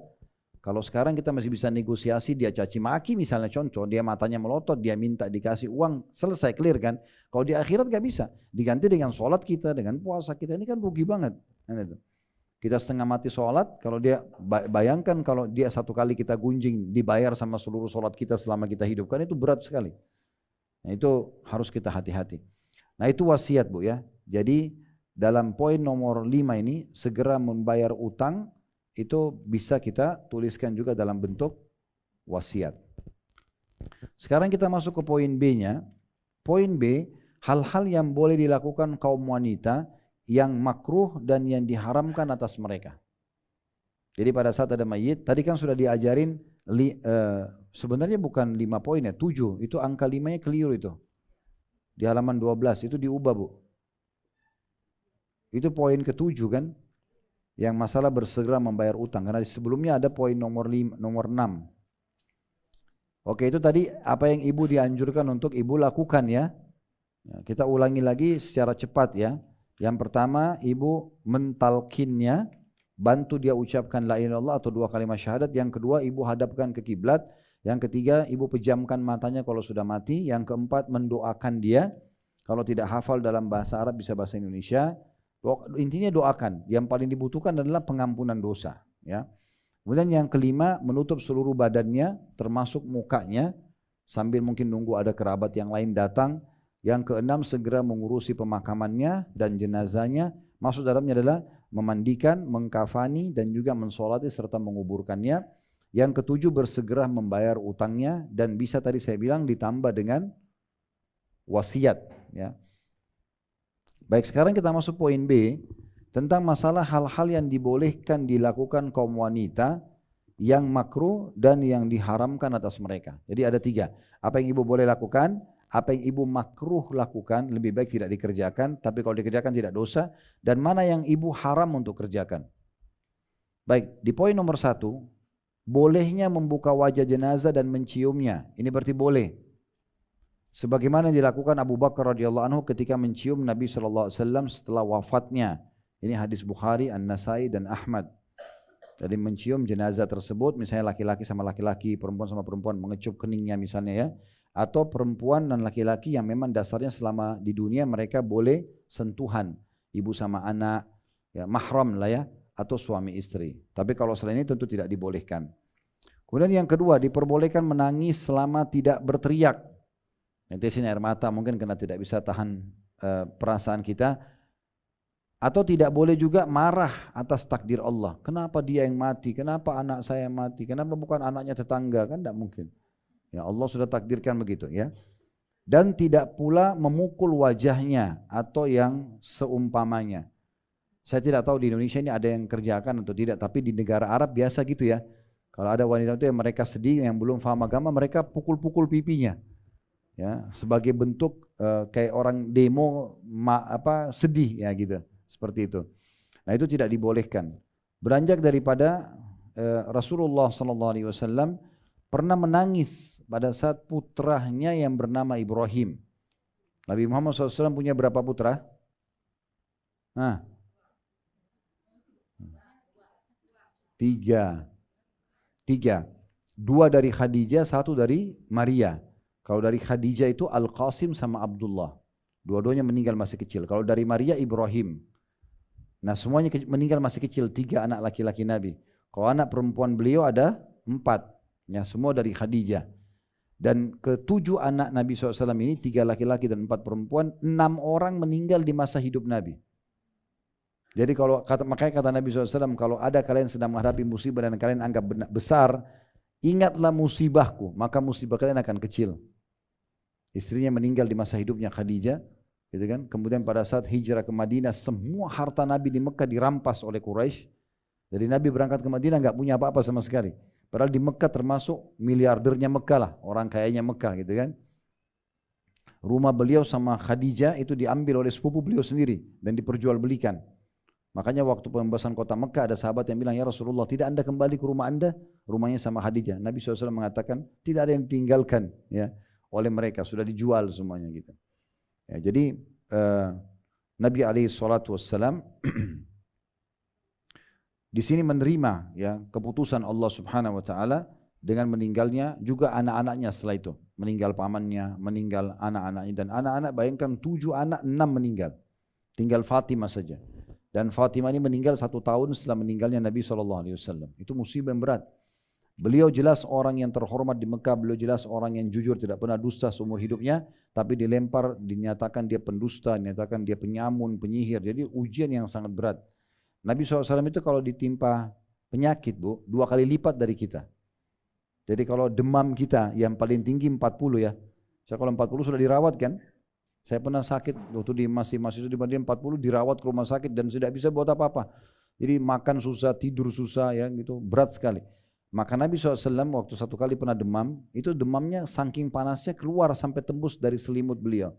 Kalau sekarang kita masih bisa negosiasi, dia caci maki misalnya contoh, dia matanya melotot, dia minta dikasih uang, selesai clear kan. Kalau di akhirat gak bisa, diganti dengan sholat kita, dengan puasa kita, ini kan rugi banget. Kita setengah mati sholat, kalau dia bayangkan kalau dia satu kali kita gunjing, dibayar sama seluruh sholat kita selama kita hidup, kan itu berat sekali. Nah itu harus kita hati-hati. Nah itu wasiat Bu ya. Jadi dalam poin nomor 5 ini, segera membayar utang, itu bisa kita tuliskan juga dalam bentuk wasiat. Sekarang kita masuk ke poin B-nya. Poin B, hal-hal yang boleh dilakukan kaum wanita yang makruh dan yang diharamkan atas mereka. Jadi pada saat ada mayit, tadi kan sudah diajarin, sebenarnya bukan 5 poin ya, 7. Itu angka 5-nya keliru itu. Di halaman 12, itu diubah Bu. Itu poin ke-7 kan, yang masalah bersegera membayar utang. Karena sebelumnya ada poin nomor 6. Oke, itu tadi apa yang ibu dianjurkan untuk ibu lakukan ya. Kita ulangi lagi secara cepat ya. Yang pertama, ibu mentalkinnya, bantu dia ucapkan la ilaha illallah atau 2 kalimat syahadat. Yang kedua, ibu hadapkan ke kiblat. Yang ketiga, ibu pejamkan matanya kalau sudah mati. Yang keempat, mendoakan dia. Kalau tidak hafal dalam bahasa Arab bisa bahasa Indonesia. Intinya doakan. Yang paling dibutuhkan adalah pengampunan dosa. Ya. Kemudian yang kelima, menutup seluruh badannya, termasuk mukanya, sambil mungkin nunggu ada kerabat yang lain datang. Yang keenam, segera mengurusi pemakamannya dan jenazahnya. Maksud dalamnya adalah memandikan, mengkafani, dan juga mensolati serta menguburkannya. Yang ketujuh, bersegera membayar utangnya, dan bisa tadi saya bilang ditambah dengan wasiat. Ya. Baik, sekarang kita masuk poin B, tentang masalah hal-hal yang dibolehkan dilakukan kaum wanita yang makruh dan yang diharamkan atas mereka. Jadi ada 3. Apa yang ibu boleh lakukan, apa yang ibu makruh lakukan, lebih baik tidak dikerjakan, tapi kalau dikerjakan tidak dosa, dan mana yang ibu haram untuk kerjakan. Baik, di poin nomor 1, bolehnya membuka wajah jenazah dan menciumnya. Ini berarti boleh. Sebagaimana dilakukan Abu Bakar radhiyallahu anhu ketika mencium Nabi SAW setelah wafatnya. Ini hadis Bukhari, An-Nasai dan Ahmad. Jadi mencium jenazah tersebut, misalnya laki-laki sama laki-laki, perempuan sama perempuan, mengecup keningnya misalnya ya. Atau perempuan dan laki-laki yang memang dasarnya selama di dunia mereka boleh sentuhan. Ibu sama anak, ya, mahram lah ya, atau suami istri. Tapi kalau selain ini tentu tidak dibolehkan. Kemudian yang kedua, diperbolehkan menangis selama tidak berteriak. Nanti sini air mata mungkin karena tidak bisa tahan perasaan kita. Atau tidak boleh juga marah atas takdir Allah. Kenapa dia yang mati? Kenapa anak saya yang mati? Kenapa bukan anaknya tetangga? Kan tidak mungkin. Ya Allah sudah takdirkan begitu ya. Dan tidak pula memukul wajahnya atau yang seumpamanya. Saya tidak tahu di Indonesia ini ada yang kerjakan atau tidak. Tapi di negara Arab biasa gitu ya. Kalau ada wanita itu yang mereka sedih, yang belum paham agama, mereka pukul-pukul pipinya. Ya, sebagai bentuk kayak orang demo sedih ya gitu, seperti itu. Nah itu tidak dibolehkan. Beranjak daripada Rasulullah SAW pernah menangis pada saat putranya yang bernama Ibrahim. Nabi Muhammad SAW punya berapa putra? Nah, 3. 2 dari Khadijah, 1 dari Maria. Kalau dari Khadijah itu Al-Qasim sama Abdullah. Dua-duanya meninggal masih kecil. Kalau dari Maria, Ibrahim. Nah semuanya meninggal masih kecil. 3 anak laki-laki Nabi. Kalau anak perempuan beliau ada 4. Ya, semua dari Khadijah. Dan ke-7 anak Nabi SAW ini, 3 laki-laki dan 4 perempuan, 6 orang meninggal di masa hidup Nabi. Jadi makanya kata Nabi SAW, kalau ada kalian sedang menghadapi musibah dan kalian anggap besar, ingatlah musibahku, maka musibah kalian akan kecil. Istrinya meninggal di masa hidupnya Khadijah, gitu kan? Kemudian pada saat hijrah ke Madinah, semua harta Nabi di Mekah dirampas oleh Quraisy. Jadi Nabi berangkat ke Madinah nggak punya apa-apa sama sekali. Padahal di Mekah termasuk miliardernya Mekah lah, orang kayanya Mekah, gitu kan? Rumah beliau sama Khadijah itu diambil oleh sepupu beliau sendiri dan diperjualbelikan. Makanya waktu pembebasan kota Mekah ada sahabat yang bilang, ya Rasulullah, tidak anda kembali ke rumah anda? Rumahnya sama Khadijah. Nabi SAW mengatakan tidak ada yang ditinggalkan ya oleh mereka, sudah dijual semuanya gitu. Ya, jadi Nabi SAW di sini menerima ya keputusan Allah Subhanahu Wa Taala dengan meninggalnya juga anak-anaknya setelah itu. Meninggal pamannya, meninggal anak-anaknya, dan anak-anak bayangkan 7 anak 6 meninggal. Tinggal Fatimah saja. Dan Fatimah ini meninggal 1 tahun setelah meninggalnya Nabi SAW. Itu musibah yang berat. Beliau jelas orang yang terhormat di Mekah, beliau jelas orang yang jujur, tidak pernah dusta seumur hidupnya, tapi dilempar, dinyatakan dia pendusta, dinyatakan dia penyamun, penyihir. Jadi ujian yang sangat berat. Nabi SAW itu kalau ditimpa penyakit, Bu, 2 kali lipat dari kita. Jadi kalau demam kita yang paling tinggi 40 ya. Saya kalau 40 sudah dirawat kan? Saya pernah sakit waktu di masih di Madinah 40 dirawat ke rumah sakit dan tidak bisa buat apa-apa. Jadi makan susah, tidur susah ya gitu, berat sekali. Maka Nabi SAW waktu satu kali pernah demam, itu demamnya saking panasnya keluar sampai tembus dari selimut beliau.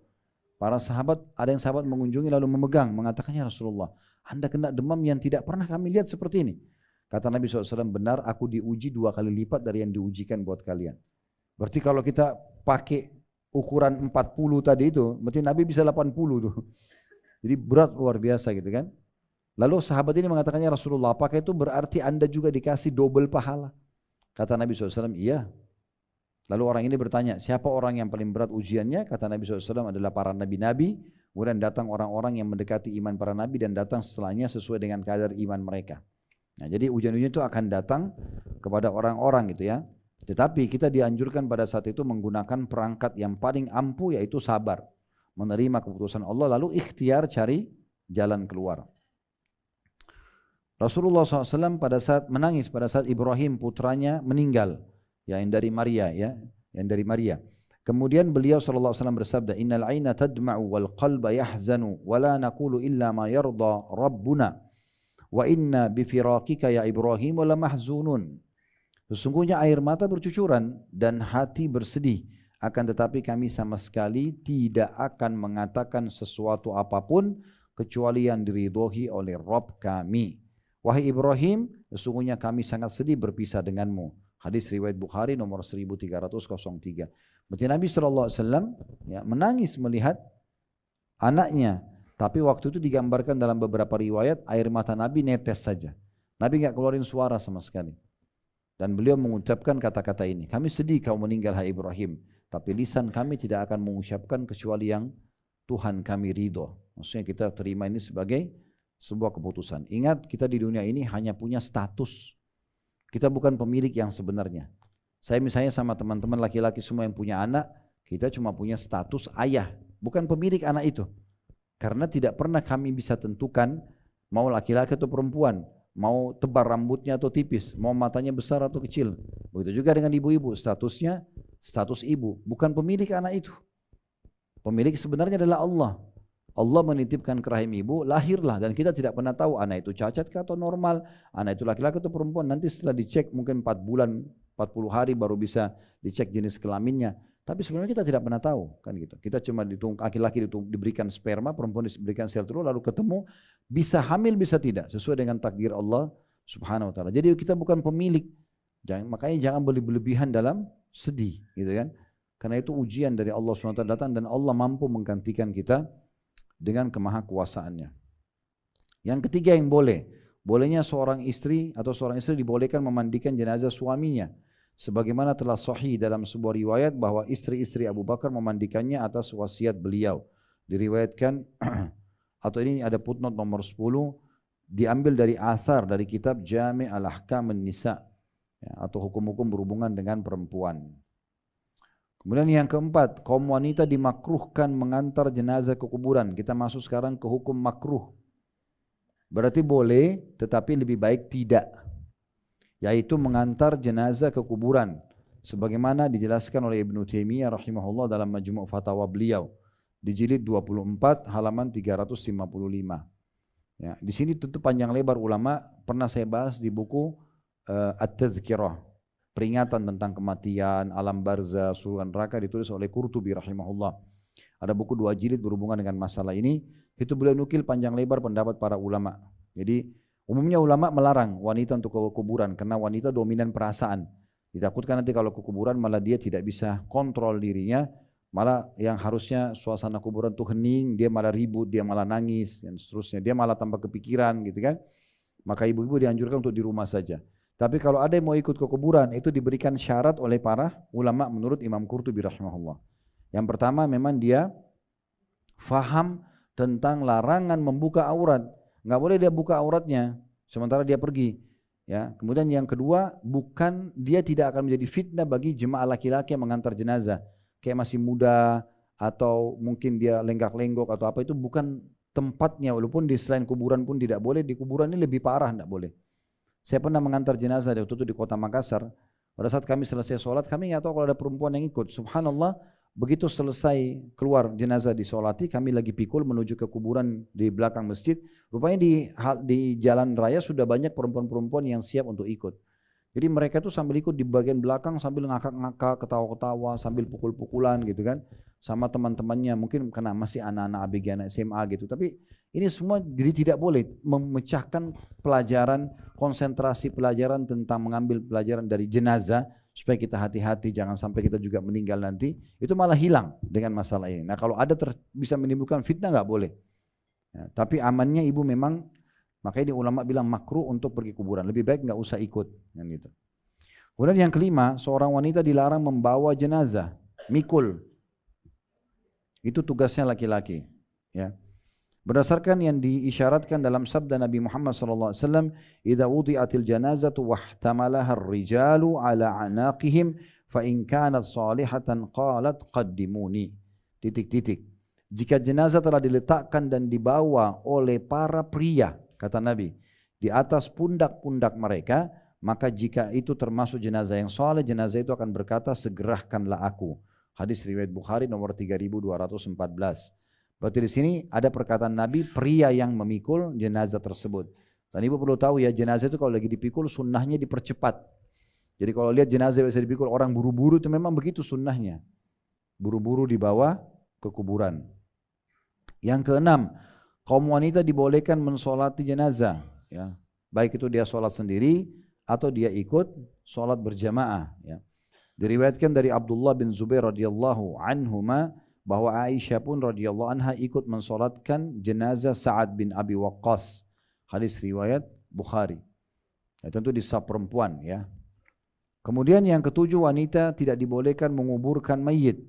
Para sahabat, ada yang sahabat mengunjungi lalu memegang, mengatakannya Rasulullah, Anda kena demam yang tidak pernah kami lihat seperti ini. Kata Nabi SAW, benar aku diuji 2 kali lipat dari yang diujikan buat kalian. Berarti kalau kita pakai ukuran 40 tadi itu, berarti Nabi bisa 80 tuh. Jadi berat luar biasa gitu kan. Lalu sahabat ini mengatakannya Rasulullah, apakah itu berarti anda juga dikasih double pahala? Kata Nabi SAW, iya. Lalu orang ini bertanya, siapa orang yang paling berat ujiannya? Kata Nabi SAW adalah para nabi-nabi. Kemudian datang orang-orang yang mendekati iman para nabi dan datang setelahnya sesuai dengan kadar iman mereka. Nah, jadi ujian-ujian itu akan datang kepada orang-orang gitu ya. Tetapi kita dianjurkan pada saat itu menggunakan perangkat yang paling ampuh yaitu sabar. Menerima keputusan Allah lalu ikhtiar cari jalan keluar. Rasulullah SAW pada saat menangis pada saat Ibrahim putranya meninggal. Yang dari Maria ya. Yang dari Maria. Kemudian beliau SAW bersabda, Innal aina tadma'u wal qalba yahzanu wa la naqulu illa ma yarda Rabbuna. Wa inna bifiraqika ya Ibrahim wa la mahzunun. Sesungguhnya air mata bercucuran dan hati bersedih, akan tetapi kami sama sekali tidak akan mengatakan sesuatu apapun kecuali yang diridhoi oleh Rabb kami. Wahai Ibrahim, sesungguhnya kami sangat sedih berpisah denganmu. Hadis riwayat Bukhari nomor 1303. Berarti Nabi SAW ya, menangis melihat anaknya. Tapi waktu itu digambarkan dalam beberapa riwayat air mata Nabi netes saja. Nabi enggak keluarin suara sama sekali. Dan beliau mengucapkan kata-kata ini, kami sedih kau meninggal hai Ibrahim, tapi lisan kami tidak akan mengucapkan kecuali yang Tuhan kami ridho. Maksudnya kita terima ini sebagai sebuah keputusan. Ingat kita di dunia ini hanya punya status. Kita bukan pemilik yang sebenarnya. Saya misalnya sama teman-teman laki-laki semua yang punya anak, kita cuma punya status ayah, bukan pemilik anak itu. Karena tidak pernah kami bisa tentukan mau laki-laki atau perempuan. Mau tebal rambutnya atau tipis, mau matanya besar atau kecil. Begitu juga dengan ibu-ibu, statusnya status ibu, bukan pemilik anak itu. Pemilik sebenarnya adalah Allah. Allah menitipkan ke rahim ibu, lahirlah, dan kita tidak pernah tahu anak itu cacat atau normal, anak itu laki-laki atau perempuan. Nanti setelah dicek mungkin 4 bulan, 40 hari baru bisa dicek jenis kelaminnya. Tapi sebenarnya kita tidak pernah tahu, kan gitu. Kita cuma laki-laki diberikan sperma, perempuan diberikan sel telur, lalu ketemu, bisa hamil bisa tidak, sesuai dengan takdir Allah Subhanahu Wa Taala. Jadi kita bukan pemilik, makanya jangan berlebihan dalam sedih, gitu kan? Karena itu ujian dari Allah Subhanahu Wa Taala datang dan Allah mampu menggantikan kita dengan kemahakuasaannya. Yang ketiga yang bolehnya seorang istri atau seorang istri dibolehkan memandikan jenazah suaminya. Sebagaimana telah sahih dalam sebuah riwayat bahwa istri-istri Abu Bakar memandikannya atas wasiat beliau. Diriwayatkan atau ini ada footnote nomor 10 diambil dari athar dari kitab Jami' al-Ahkam an-Nisa ya, atau hukum-hukum berhubungan dengan perempuan. Kemudian yang keempat, kaum wanita dimakruhkan mengantar jenazah ke kuburan. Kita masuk sekarang ke hukum makruh. Berarti boleh, tetapi lebih baik tidak. Yaitu mengantar jenazah ke kuburan. Sebagaimana dijelaskan oleh Ibnu Taimiyah rahimahullah dalam Majmu' Fatawa beliau. Di jilid 24 halaman 355. Ya, di sini tentu panjang lebar ulama pernah saya bahas di buku At-Tadhkirah. Peringatan tentang kematian, alam barzah, surga neraka ditulis oleh Qurtubi rahimahullah. Ada buku 2 jilid berhubungan dengan masalah ini. Itu beliau nukil panjang lebar pendapat para ulama. Jadi umumnya ulama melarang wanita untuk ke kuburan karena wanita dominan perasaan. Ditakutkan nanti kalau ke kuburan malah dia tidak bisa kontrol dirinya. Malah yang harusnya suasana kuburan tuh hening, dia malah ribut, dia malah nangis dan seterusnya. Dia malah tambah kepikiran gitu kan. Maka ibu-ibu dianjurkan untuk di rumah saja. Tapi kalau ada yang mau ikut ke kuburan itu diberikan syarat oleh para ulama menurut Imam Qurtubi rahimahullah. Yang pertama memang dia faham tentang larangan membuka aurat. Nggak boleh dia buka auratnya sementara dia pergi. Ya. Kemudian yang kedua, bukan dia tidak akan menjadi fitnah bagi jemaah laki-laki yang mengantar jenazah. Kayak masih muda atau mungkin dia lenggak-lenggok atau apa, itu bukan tempatnya. Walaupun di selain kuburan pun tidak boleh, di kuburan ini lebih parah, tidak boleh. Saya pernah mengantar jenazah waktu itu di kota Makassar. Pada saat kami selesai sholat, kami nggak tahu kalau ada perempuan yang ikut. Subhanallah, begitu selesai keluar jenazah disolati, kami lagi pikul menuju ke kuburan di belakang masjid. Rupanya di jalan raya sudah banyak perempuan-perempuan yang siap untuk ikut. Jadi mereka tuh sambil ikut di bagian belakang sambil ngakak-ngakak, ketawa-ketawa, sambil pukul-pukulan gitu kan. Sama teman-temannya, mungkin karena masih anak-anak ABG, anak SMA gitu. Tapi ini semua jadi tidak boleh memecahkan pelajaran, konsentrasi pelajaran tentang mengambil pelajaran dari jenazah. Supaya kita hati-hati, jangan sampai kita juga meninggal nanti. Itu malah hilang dengan masalah ini. Nah kalau ada bisa menimbulkan fitnah nggak boleh. Ya, tapi amannya ibu memang, makanya di ulama bilang makruh untuk pergi kuburan. Lebih baik nggak usah ikut. Gitu. Kemudian yang kelima, seorang wanita dilarang membawa jenazah, mikul. Itu tugasnya laki-laki. Ya. Berdasarkan yang diisyaratkan dalam sabda Nabi Muhammad SAW, "Idza wudi'atil janazatu wahtamalaha ar-rijalu ala anaqihim fa in kanat salihatan qalat qaddimuni." Titik-titik. Jika jenazah telah diletakkan dan dibawa oleh para pria, kata Nabi, di atas pundak-pundak mereka, maka jika itu termasuk jenazah yang saleh, jenazah itu akan berkata, "Segerakanlah aku." Hadis riwayat Bukhari nomor 3214. Berarti di sini ada perkataan Nabi, pria yang memikul jenazah tersebut. Dan ibu perlu tahu ya, jenazah itu kalau lagi dipikul sunnahnya dipercepat. Jadi kalau lihat jenazah bisa dipikul orang buru-buru, itu memang begitu sunnahnya. Buru-buru dibawa ke kuburan. Yang keenam, kaum wanita dibolehkan mensolati jenazah. Ya. Baik itu dia sholat sendiri atau dia ikut sholat berjamaah. Ya. Diriwayatkan dari Abdullah bin Zubair radhiyallahu anhuma bahwa Aisyah pun radhiyallahu anha ikut mensolatkan jenazah Sa'ad bin Abi Waqqas. Hadis riwayat Bukhari. Ya, tentu di saf perempuan ya. Kemudian yang ketujuh, wanita tidak dibolehkan menguburkan mayit,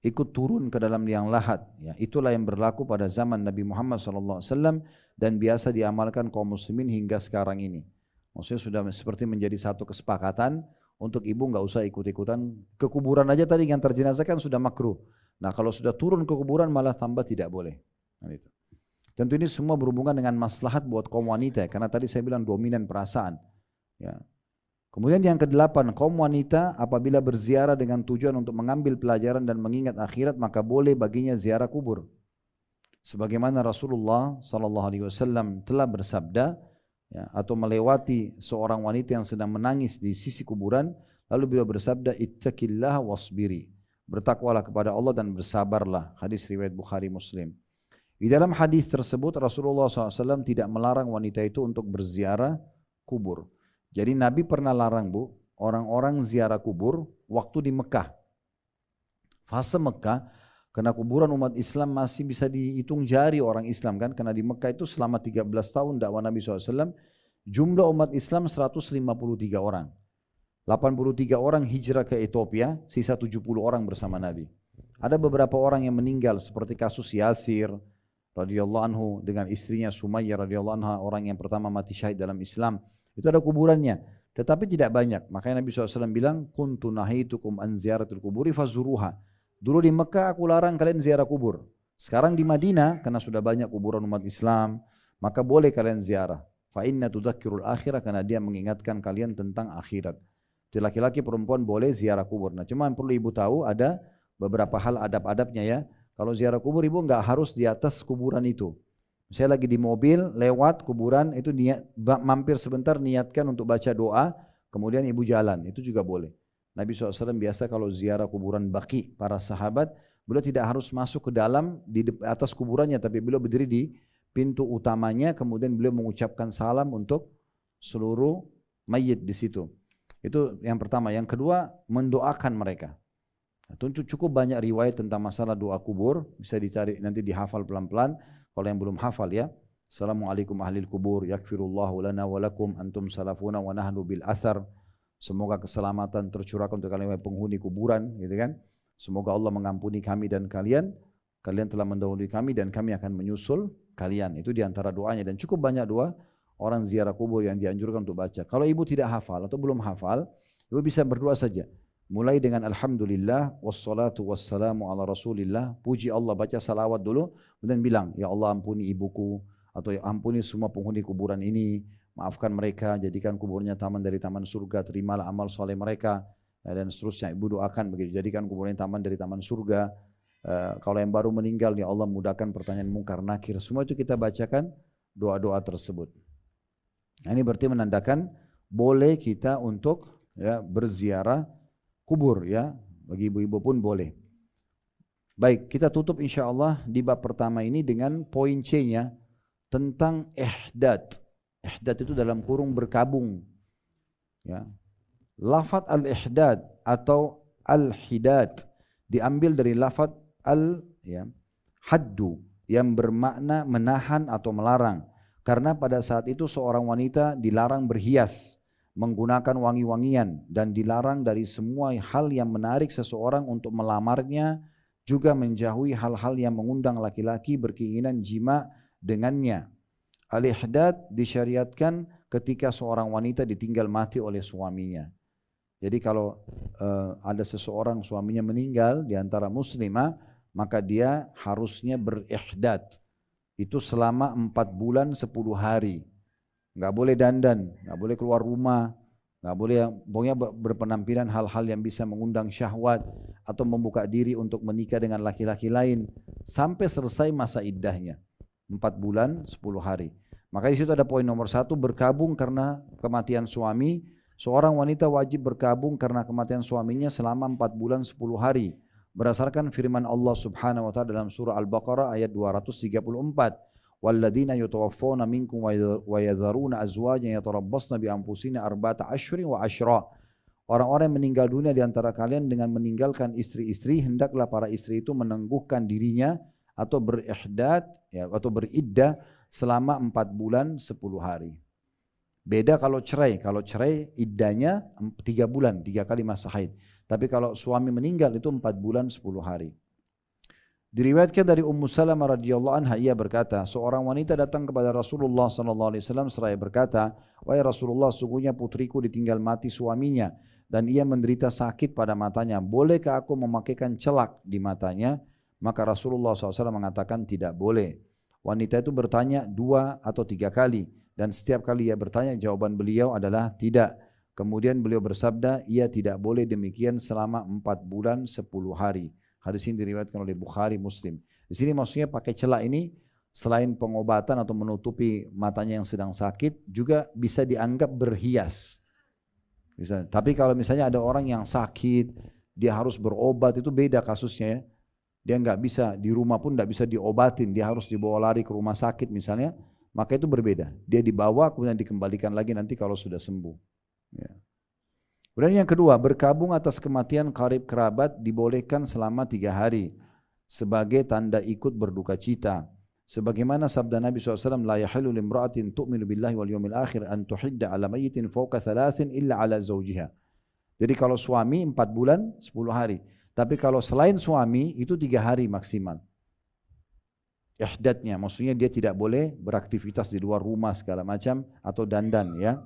ikut turun ke dalam liang lahat. Ya, itulah yang berlaku pada zaman Nabi Muhammad SAW dan biasa diamalkan kaum muslimin hingga sekarang ini. Maksudnya sudah seperti menjadi satu kesepakatan untuk ibu nggak usah ikut-ikutan ke kuburan aja, tadi ngantar jenazah kan sudah makruh. Nah kalau sudah turun ke kuburan malah tambah tidak boleh. Nah, itu. Tentu ini semua berhubungan dengan maslahat buat kaum wanita, karena tadi saya bilang dominan perasaan. Ya. Kemudian yang kedelapan, kaum wanita apabila berziarah dengan tujuan untuk mengambil pelajaran dan mengingat akhirat, maka boleh baginya ziarah kubur. Sebagaimana Rasulullah SAW telah bersabda, ya, atau melewati seorang wanita yang sedang menangis di sisi kuburan, lalu beliau bersabda, "Ittaqillah wasbiri." Bertakwalah kepada Allah dan bersabarlah. Hadis riwayat Bukhari Muslim. Di dalam hadis tersebut Rasulullah SAW tidak melarang wanita itu untuk berziarah kubur. Jadi Nabi pernah larang orang-orang ziarah kubur waktu di Mekah. Fase Mekah, karena kuburan umat Islam masih bisa dihitung jari orang Islam kan. Karena di Mekah itu selama 13 tahun dakwah Nabi SAW, jumlah umat Islam 153 orang. 83 orang hijrah ke Ethiopia, sisa 70 orang bersama Nabi. Ada beberapa orang yang meninggal seperti kasus Yasir radhiyallahu anhu dengan istrinya Sumayyah radhiyallahu anha, orang yang pertama mati syahid dalam Islam. Itu ada kuburannya, tetapi tidak banyak. Makanya Nabi SAW bilang, "Kuntu nahitukum an ziyaratul kuburi fazuruha." Dulu di Mekah aku larang kalian ziarah kubur. Sekarang di Madinah, karena sudah banyak kuburan umat Islam, maka boleh kalian ziarah. Fa inna tudzakkirul akhirah, karena dia mengingatkan kalian tentang akhirat. Jadi laki-laki perempuan boleh ziarah kubur. Nah, cuma yang perlu ibu tahu ada beberapa hal adab-adabnya ya. Kalau ziarah kubur ibu enggak harus di atas kuburan itu. Saya lagi di mobil lewat kuburan itu mampir sebentar niatkan untuk baca doa, kemudian ibu jalan, itu juga boleh. Nabi SAW biasa kalau ziarah kuburan Baqi para sahabat, beliau tidak harus masuk ke dalam di atas kuburannya, tapi beliau berdiri di pintu utamanya, kemudian beliau mengucapkan salam untuk seluruh mayit di situ. Itu yang pertama. Yang kedua, mendoakan mereka. Tentu cukup banyak riwayat tentang masalah doa kubur, bisa dicari nanti dihafal pelan-pelan. Kalau yang belum hafal ya, Assalamualaikum ahlil kubur, yakfirullahu lana walakum, antum salafuna wa nahnu bil athar. Semoga keselamatan tercurahkan untuk kalian penghuni kuburan, gitu kan. Semoga Allah mengampuni kami dan kalian. Kalian telah mendahului kami dan kami akan menyusul kalian. Itu diantara doanya dan cukup banyak doa orang ziarah kubur yang dianjurkan untuk baca. Kalau ibu tidak hafal atau belum hafal, ibu bisa berdoa saja. Mulai dengan alhamdulillah wassalatu wassalamu ala rasulillah, puji Allah, baca salawat dulu, kemudian bilang ya Allah ampuni ibuku, atau ya ampuni semua penghuni kuburan ini, maafkan mereka, jadikan kuburnya taman dari taman surga, terimalah amal soleh mereka, dan seterusnya. Ibu doakan begitu, jadikan kuburnya taman dari taman surga. Kalau yang baru meninggal ya Allah mudahkan pertanyaan mungkar nakir. Semua itu kita bacakan doa-doa tersebut. Nah, ini berarti menandakan boleh kita untuk ya berziarah kubur ya, bagi ibu-ibu pun boleh. Baik, kita tutup insyaallah di bab pertama ini dengan poin C-nya tentang ihdad. Ihdad itu dalam kurung berkabung. Ya. Lafaz al-ihdad atau al-hidad diambil dari lafaz haddu yang bermakna menahan atau melarang. Karena pada saat itu seorang wanita dilarang berhias, menggunakan wangi-wangian, dan dilarang dari semua hal yang menarik seseorang untuk melamarnya, juga menjauhi hal-hal yang mengundang laki-laki berkeinginan jima dengannya. Al-ihdad disyariatkan ketika seorang wanita ditinggal mati oleh suaminya. Jadi kalau ada seseorang suaminya meninggal di antara muslimah, maka dia harusnya berihdad. Itu selama 4 bulan 10 hari. Nggak boleh dandan, nggak boleh keluar rumah, nggak boleh pokoknya berpenampilan hal-hal yang bisa mengundang syahwat atau membuka diri untuk menikah dengan laki-laki lain sampai selesai masa iddahnya 4 bulan 10 hari. Maka di situ ada poin nomor 1, berkabung karena kematian suami. Seorang wanita wajib berkabung karena kematian suaminya selama 4 bulan 10 hari. Berdasarkan firman Allah Subhanahu wa taala dalam surah Al-Baqarah ayat 234. Walladzina yatawaffawna minkum wa yadharuna azwajan yatarabbasna bi anfusina arba'ata asyhurin wa asyra. Orang-orang yang meninggal dunia di antara kalian dengan meninggalkan istri-istri, hendaklah para istri itu menangguhkan dirinya atau berihdad ya, atau beriddah selama 4 bulan 10 hari. Beda kalau cerai iddahnya 3 bulan, 3 kali masa haid. Tapi kalau suami meninggal itu 4 bulan 10 hari. Diriwayatkan dari Ummu Salamah radhiyallahu anha, ia berkata, seorang wanita datang kepada Rasulullah sallallahu alaihi wasallam seraya berkata, "Wahai Rasulullah, sungguhnya putriku ditinggal mati suaminya dan ia menderita sakit pada matanya. Bolehkah aku memakaikan celak di matanya?" Maka Rasulullah SAW mengatakan tidak boleh. Wanita itu bertanya 2 atau 3 kali dan setiap kali ia bertanya jawaban beliau adalah tidak. Kemudian beliau bersabda, ia tidak boleh demikian selama 4 bulan 10 hari. Hadis ini diriwayatkan oleh Bukhari, Muslim. Di sini maksudnya pakai celak ini selain pengobatan atau menutupi matanya yang sedang sakit, juga bisa dianggap berhias. Misalnya, tapi kalau misalnya ada orang yang sakit, dia harus berobat, itu beda kasusnya ya. Dia nggak bisa di rumah pun nggak bisa diobatin, dia harus dibawa lari ke rumah sakit misalnya, maka itu berbeda. Dia dibawa kemudian dikembalikan lagi nanti kalau sudah sembuh. Ya. Kemudian yang kedua, berkabung atas kematian karib kerabat dibolehkan selama 3 hari sebagai tanda ikut berduka cita. Sebagaimana sabda Nabi SAW, la yahilu limra'atin tu'minu billahi wal yawmil akhir an tuhidda ala mayyitin fawqa 3 illa ala zawjiha. Jadi kalau suami 4 bulan 10 hari. Tapi kalau selain suami itu 3 hari maksimal. Ihdadnya, maksudnya dia tidak boleh beraktivitas di luar rumah segala macam atau dandan ya.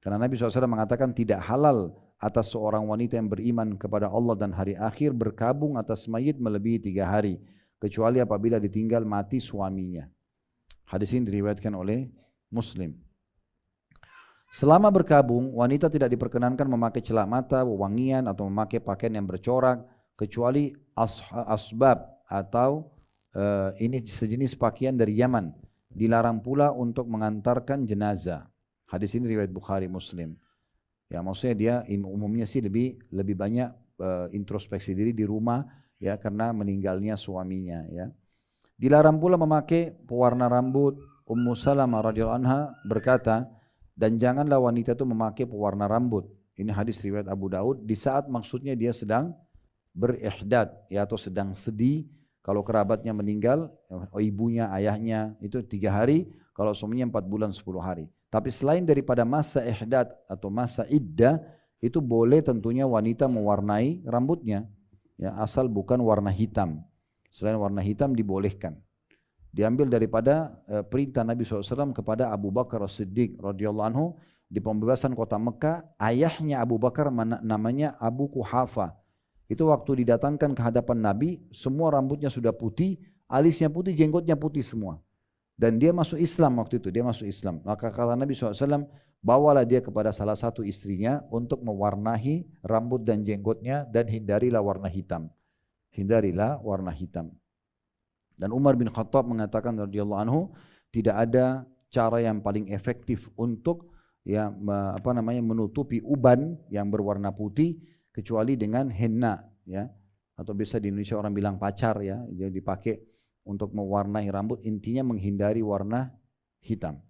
Karena Nabi SAW mengatakan tidak halal atas seorang wanita yang beriman kepada Allah dan hari akhir berkabung atas mayit melebihi 3 hari. Kecuali apabila ditinggal mati suaminya. Hadis ini diriwayatkan oleh Muslim. Selama berkabung, wanita tidak diperkenankan memakai celak mata, wewangian atau memakai pakaian yang bercorak kecuali asbab atau ini sejenis pakaian dari Yaman. Dilarang pula untuk mengantarkan jenazah. Hadis ini riwayat Bukhari Muslim. Ya, maksudnya dia umumnya sih lebih banyak introspeksi diri di rumah ya karena meninggalnya suaminya ya. Dilarang pula memakai pewarna rambut. Ummu Salamah radhiyallahu anha berkata, dan janganlah wanita itu memakai pewarna rambut. Ini hadis riwayat Abu Daud. Di saat maksudnya dia sedang berihdad ya atau sedang sedih. Kalau kerabatnya meninggal, ibunya, ayahnya itu 3 hari. Kalau suaminya 4 bulan 10 hari. Tapi selain daripada masa ihdad atau masa iddah, itu boleh tentunya wanita mewarnai rambutnya. Ya, asal bukan warna hitam. Selain warna hitam dibolehkan. Diambil daripada perintah Nabi SAW kepada Abu Bakar As-Siddiq radhiyallahu anhu di pembebasan kota Mekah. Ayahnya Abu Bakar namanya Abu Quhafa. Itu waktu didatangkan ke hadapan Nabi, semua rambutnya sudah putih, alisnya putih, jenggotnya putih semua. Dan dia masuk Islam waktu itu, dia masuk Islam. Maka kata Nabi SAW, bawalah dia kepada salah satu istrinya untuk mewarnahi rambut dan jenggotnya dan hindarilah warna hitam. Hindarilah warna hitam. Dan Umar bin Khattab mengatakan radhiyallahu anhu, tidak ada cara yang paling efektif untuk ya menutupi uban yang berwarna putih kecuali dengan henna ya, atau bisa di Indonesia orang bilang pacar ya, jadi dipakai untuk mewarnai rambut, intinya menghindari warna hitam.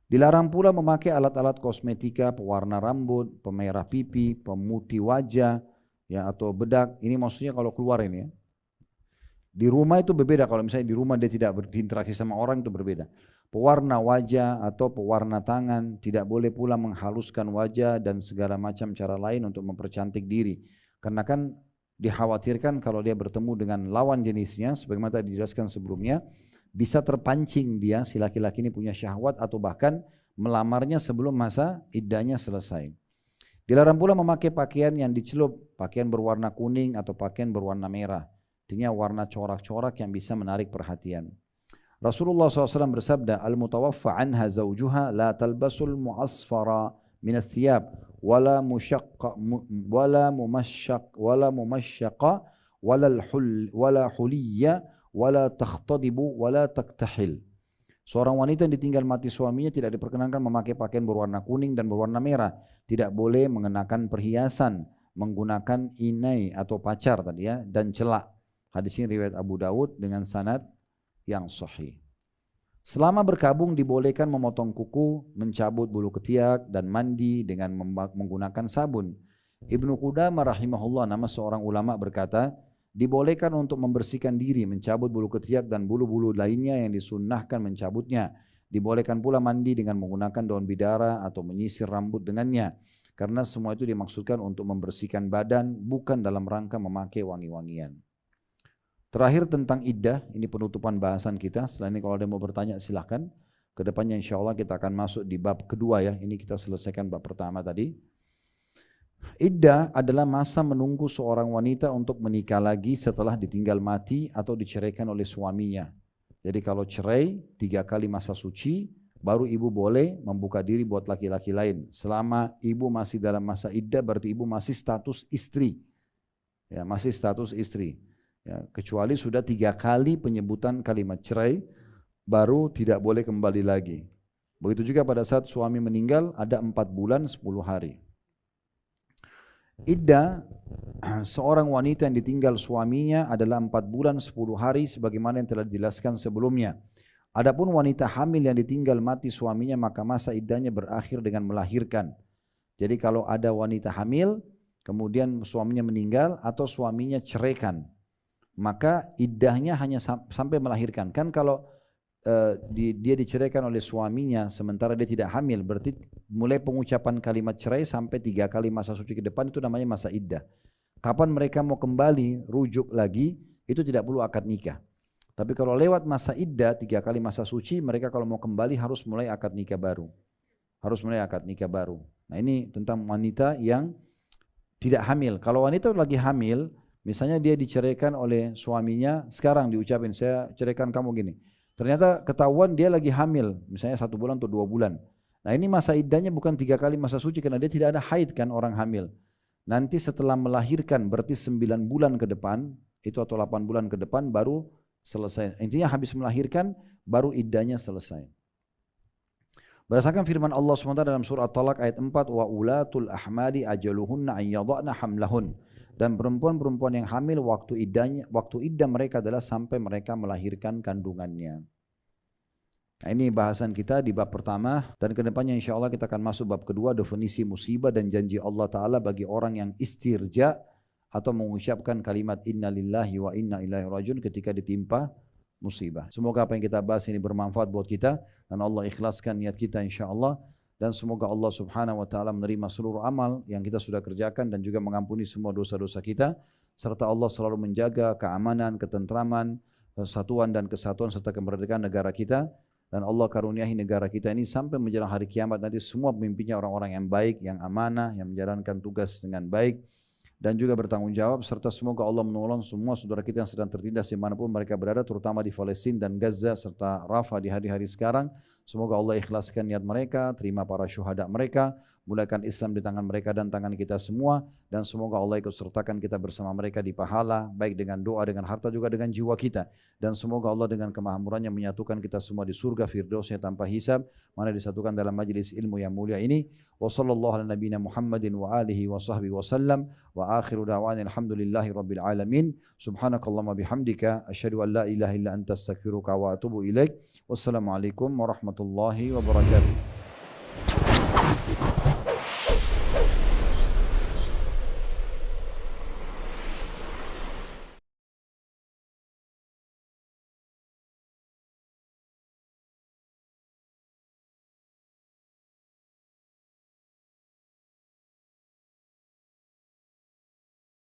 Dilarang pula memakai alat-alat kosmetika, pewarna rambut, pemerah pipi, pemutih wajah ya atau bedak. Ini maksudnya kalau keluar ini ya. Di rumah itu berbeda, kalau misalnya di rumah dia tidak berinteraksi sama orang itu berbeda. Pewarna wajah atau pewarna tangan, tidak boleh pula menghaluskan wajah dan segala macam cara lain untuk mempercantik diri. Karena kan dikhawatirkan kalau dia bertemu dengan lawan jenisnya, sebagaimana tadi dijelaskan sebelumnya, bisa terpancing dia, si laki-laki ini punya syahwat atau bahkan melamarnya sebelum masa iddahnya selesai. Dilarang pula memakai pakaian yang dicelup, pakaian berwarna kuning atau pakaian berwarna merah. Artinya warna corak-corak yang bisa menarik perhatian. Rasulullah SAW bersabda, al-mutawaffa anha zawjuha la talbasul mu'asfara min ath-thiyab wala mushaqqa wala mumashshaqa wala huliyya wala takhtadibu wala taktahil. Seorang wanita yang ditinggal mati suaminya tidak diperkenankan memakai pakaian berwarna kuning dan berwarna merah. Tidak boleh mengenakan perhiasan, menggunakan inai atau pacar tadi ya, dan celak. Hadis ini riwayat Abu Daud dengan sanad yang sahih. Selama berkabung dibolehkan memotong kuku, mencabut bulu ketiak dan mandi dengan menggunakan sabun. Ibnu Qudamah rahimahullah, nama seorang ulama, berkata, dibolehkan untuk membersihkan diri, mencabut bulu ketiak dan bulu-bulu lainnya yang disunnahkan mencabutnya. Dibolehkan pula mandi dengan menggunakan daun bidara atau menyisir rambut dengannya. Karena semua itu dimaksudkan untuk membersihkan badan, bukan dalam rangka memakai wangi-wangian. Terakhir tentang iddah, ini penutupan bahasan kita. Setelah ini kalau ada yang mau bertanya silahkan. Kedepannya insya Allah kita akan masuk di bab kedua ya. Ini kita selesaikan bab pertama tadi. Iddah adalah masa menunggu seorang wanita untuk menikah lagi setelah ditinggal mati atau diceraikan oleh suaminya. Jadi kalau cerai 3 kali masa suci, baru ibu boleh membuka diri buat laki-laki lain. Selama ibu masih dalam masa iddah berarti ibu masih status istri. Ya, masih status istri. Ya, kecuali sudah 3 kali penyebutan kalimat cerai, baru tidak boleh kembali lagi. Begitu juga pada saat suami meninggal ada 4 bulan 10 hari. Iddah seorang wanita yang ditinggal suaminya adalah 4 bulan 10 hari sebagaimana yang telah dijelaskan sebelumnya. Adapun wanita hamil yang ditinggal mati suaminya maka masa iddahnya berakhir dengan melahirkan. Jadi kalau ada wanita hamil kemudian suaminya meninggal atau suaminya ceraikan, maka iddahnya hanya sampai melahirkan. Kan kalau dia diceraikan oleh suaminya sementara dia tidak hamil, berarti mulai pengucapan kalimat cerai sampai 3 kali masa suci ke depan itu namanya masa iddah. Kapan mereka mau kembali rujuk lagi itu tidak perlu akad nikah. Tapi kalau lewat masa iddah 3 kali masa suci, mereka kalau mau kembali harus mulai akad nikah baru. Harus mulai akad nikah baru. Nah ini tentang wanita yang tidak hamil. Kalau wanita lagi hamil, misalnya dia diceraikan oleh suaminya, sekarang diucapin, saya ceraikan kamu gini. Ternyata ketahuan dia lagi hamil, misalnya 1 bulan atau 2 bulan. Nah ini masa iddahnya bukan 3 kali masa suci karena dia tidak ada haid kan orang hamil. Nanti setelah melahirkan berarti 9 bulan ke depan, itu atau 8 bulan ke depan baru selesai. Intinya habis melahirkan baru iddahnya selesai. Berdasarkan firman Allah SWT dalam surah At-Talaq ayat 4, wa ulatul ahmadi ajaluhunna an yadha'na hamlahun. Dan perempuan-perempuan yang hamil waktu iddah mereka adalah sampai mereka melahirkan kandungannya. Nah, ini bahasan kita di bab pertama dan kedepannya insya Allah kita akan masuk bab kedua, definisi musibah dan janji Allah Ta'ala bagi orang yang istirja atau mengucapkan kalimat inna lillahi wa inna ilaihi rajiun ketika ditimpa musibah. Semoga apa yang kita bahas ini bermanfaat buat kita dan Allah ikhlaskan niat kita insya Allah. Dan semoga Allah Subhanahu wa taala menerima seluruh amal yang kita sudah kerjakan dan juga mengampuni semua dosa-dosa kita, serta Allah selalu menjaga keamanan, ketentraman, persatuan dan kesatuan serta kemerdekaan negara kita, dan Allah karuniahi negara kita ini sampai menjelang hari kiamat nanti semua pemimpinnya orang-orang yang baik, yang amanah, yang menjalankan tugas dengan baik dan juga bertanggung jawab, serta semoga Allah menolong semua saudara kita yang sedang tertindas dimanapun mereka berada, terutama di Palestina dan Gaza serta Rafah di hari-hari sekarang. Semoga Allah ikhlaskan niat mereka, terima para syuhada mereka, mulakan Islam di tangan mereka dan tangan kita semua, dan semoga Allah ikut sertakan kita bersama mereka di pahala, baik dengan doa, dengan harta, juga dengan jiwa kita. Dan semoga Allah dengan kemahamurannya menyatukan kita semua di surga Firdausnya tanpa hisab, mana disatukan dalam majlis ilmu yang mulia ini. Wa sallallahu ala nabiyina Muhammadin wa alihi wa sahbihi wa sallam, wa akhiru da'wana alhamdulillahi rabbil alamin. Subhanakallahumma bihamdika asyhadu an la ilaha illa anta astaghfiruka wa atubu ilaik. Wassalamualaikum warahmatullahi wabarakatuh.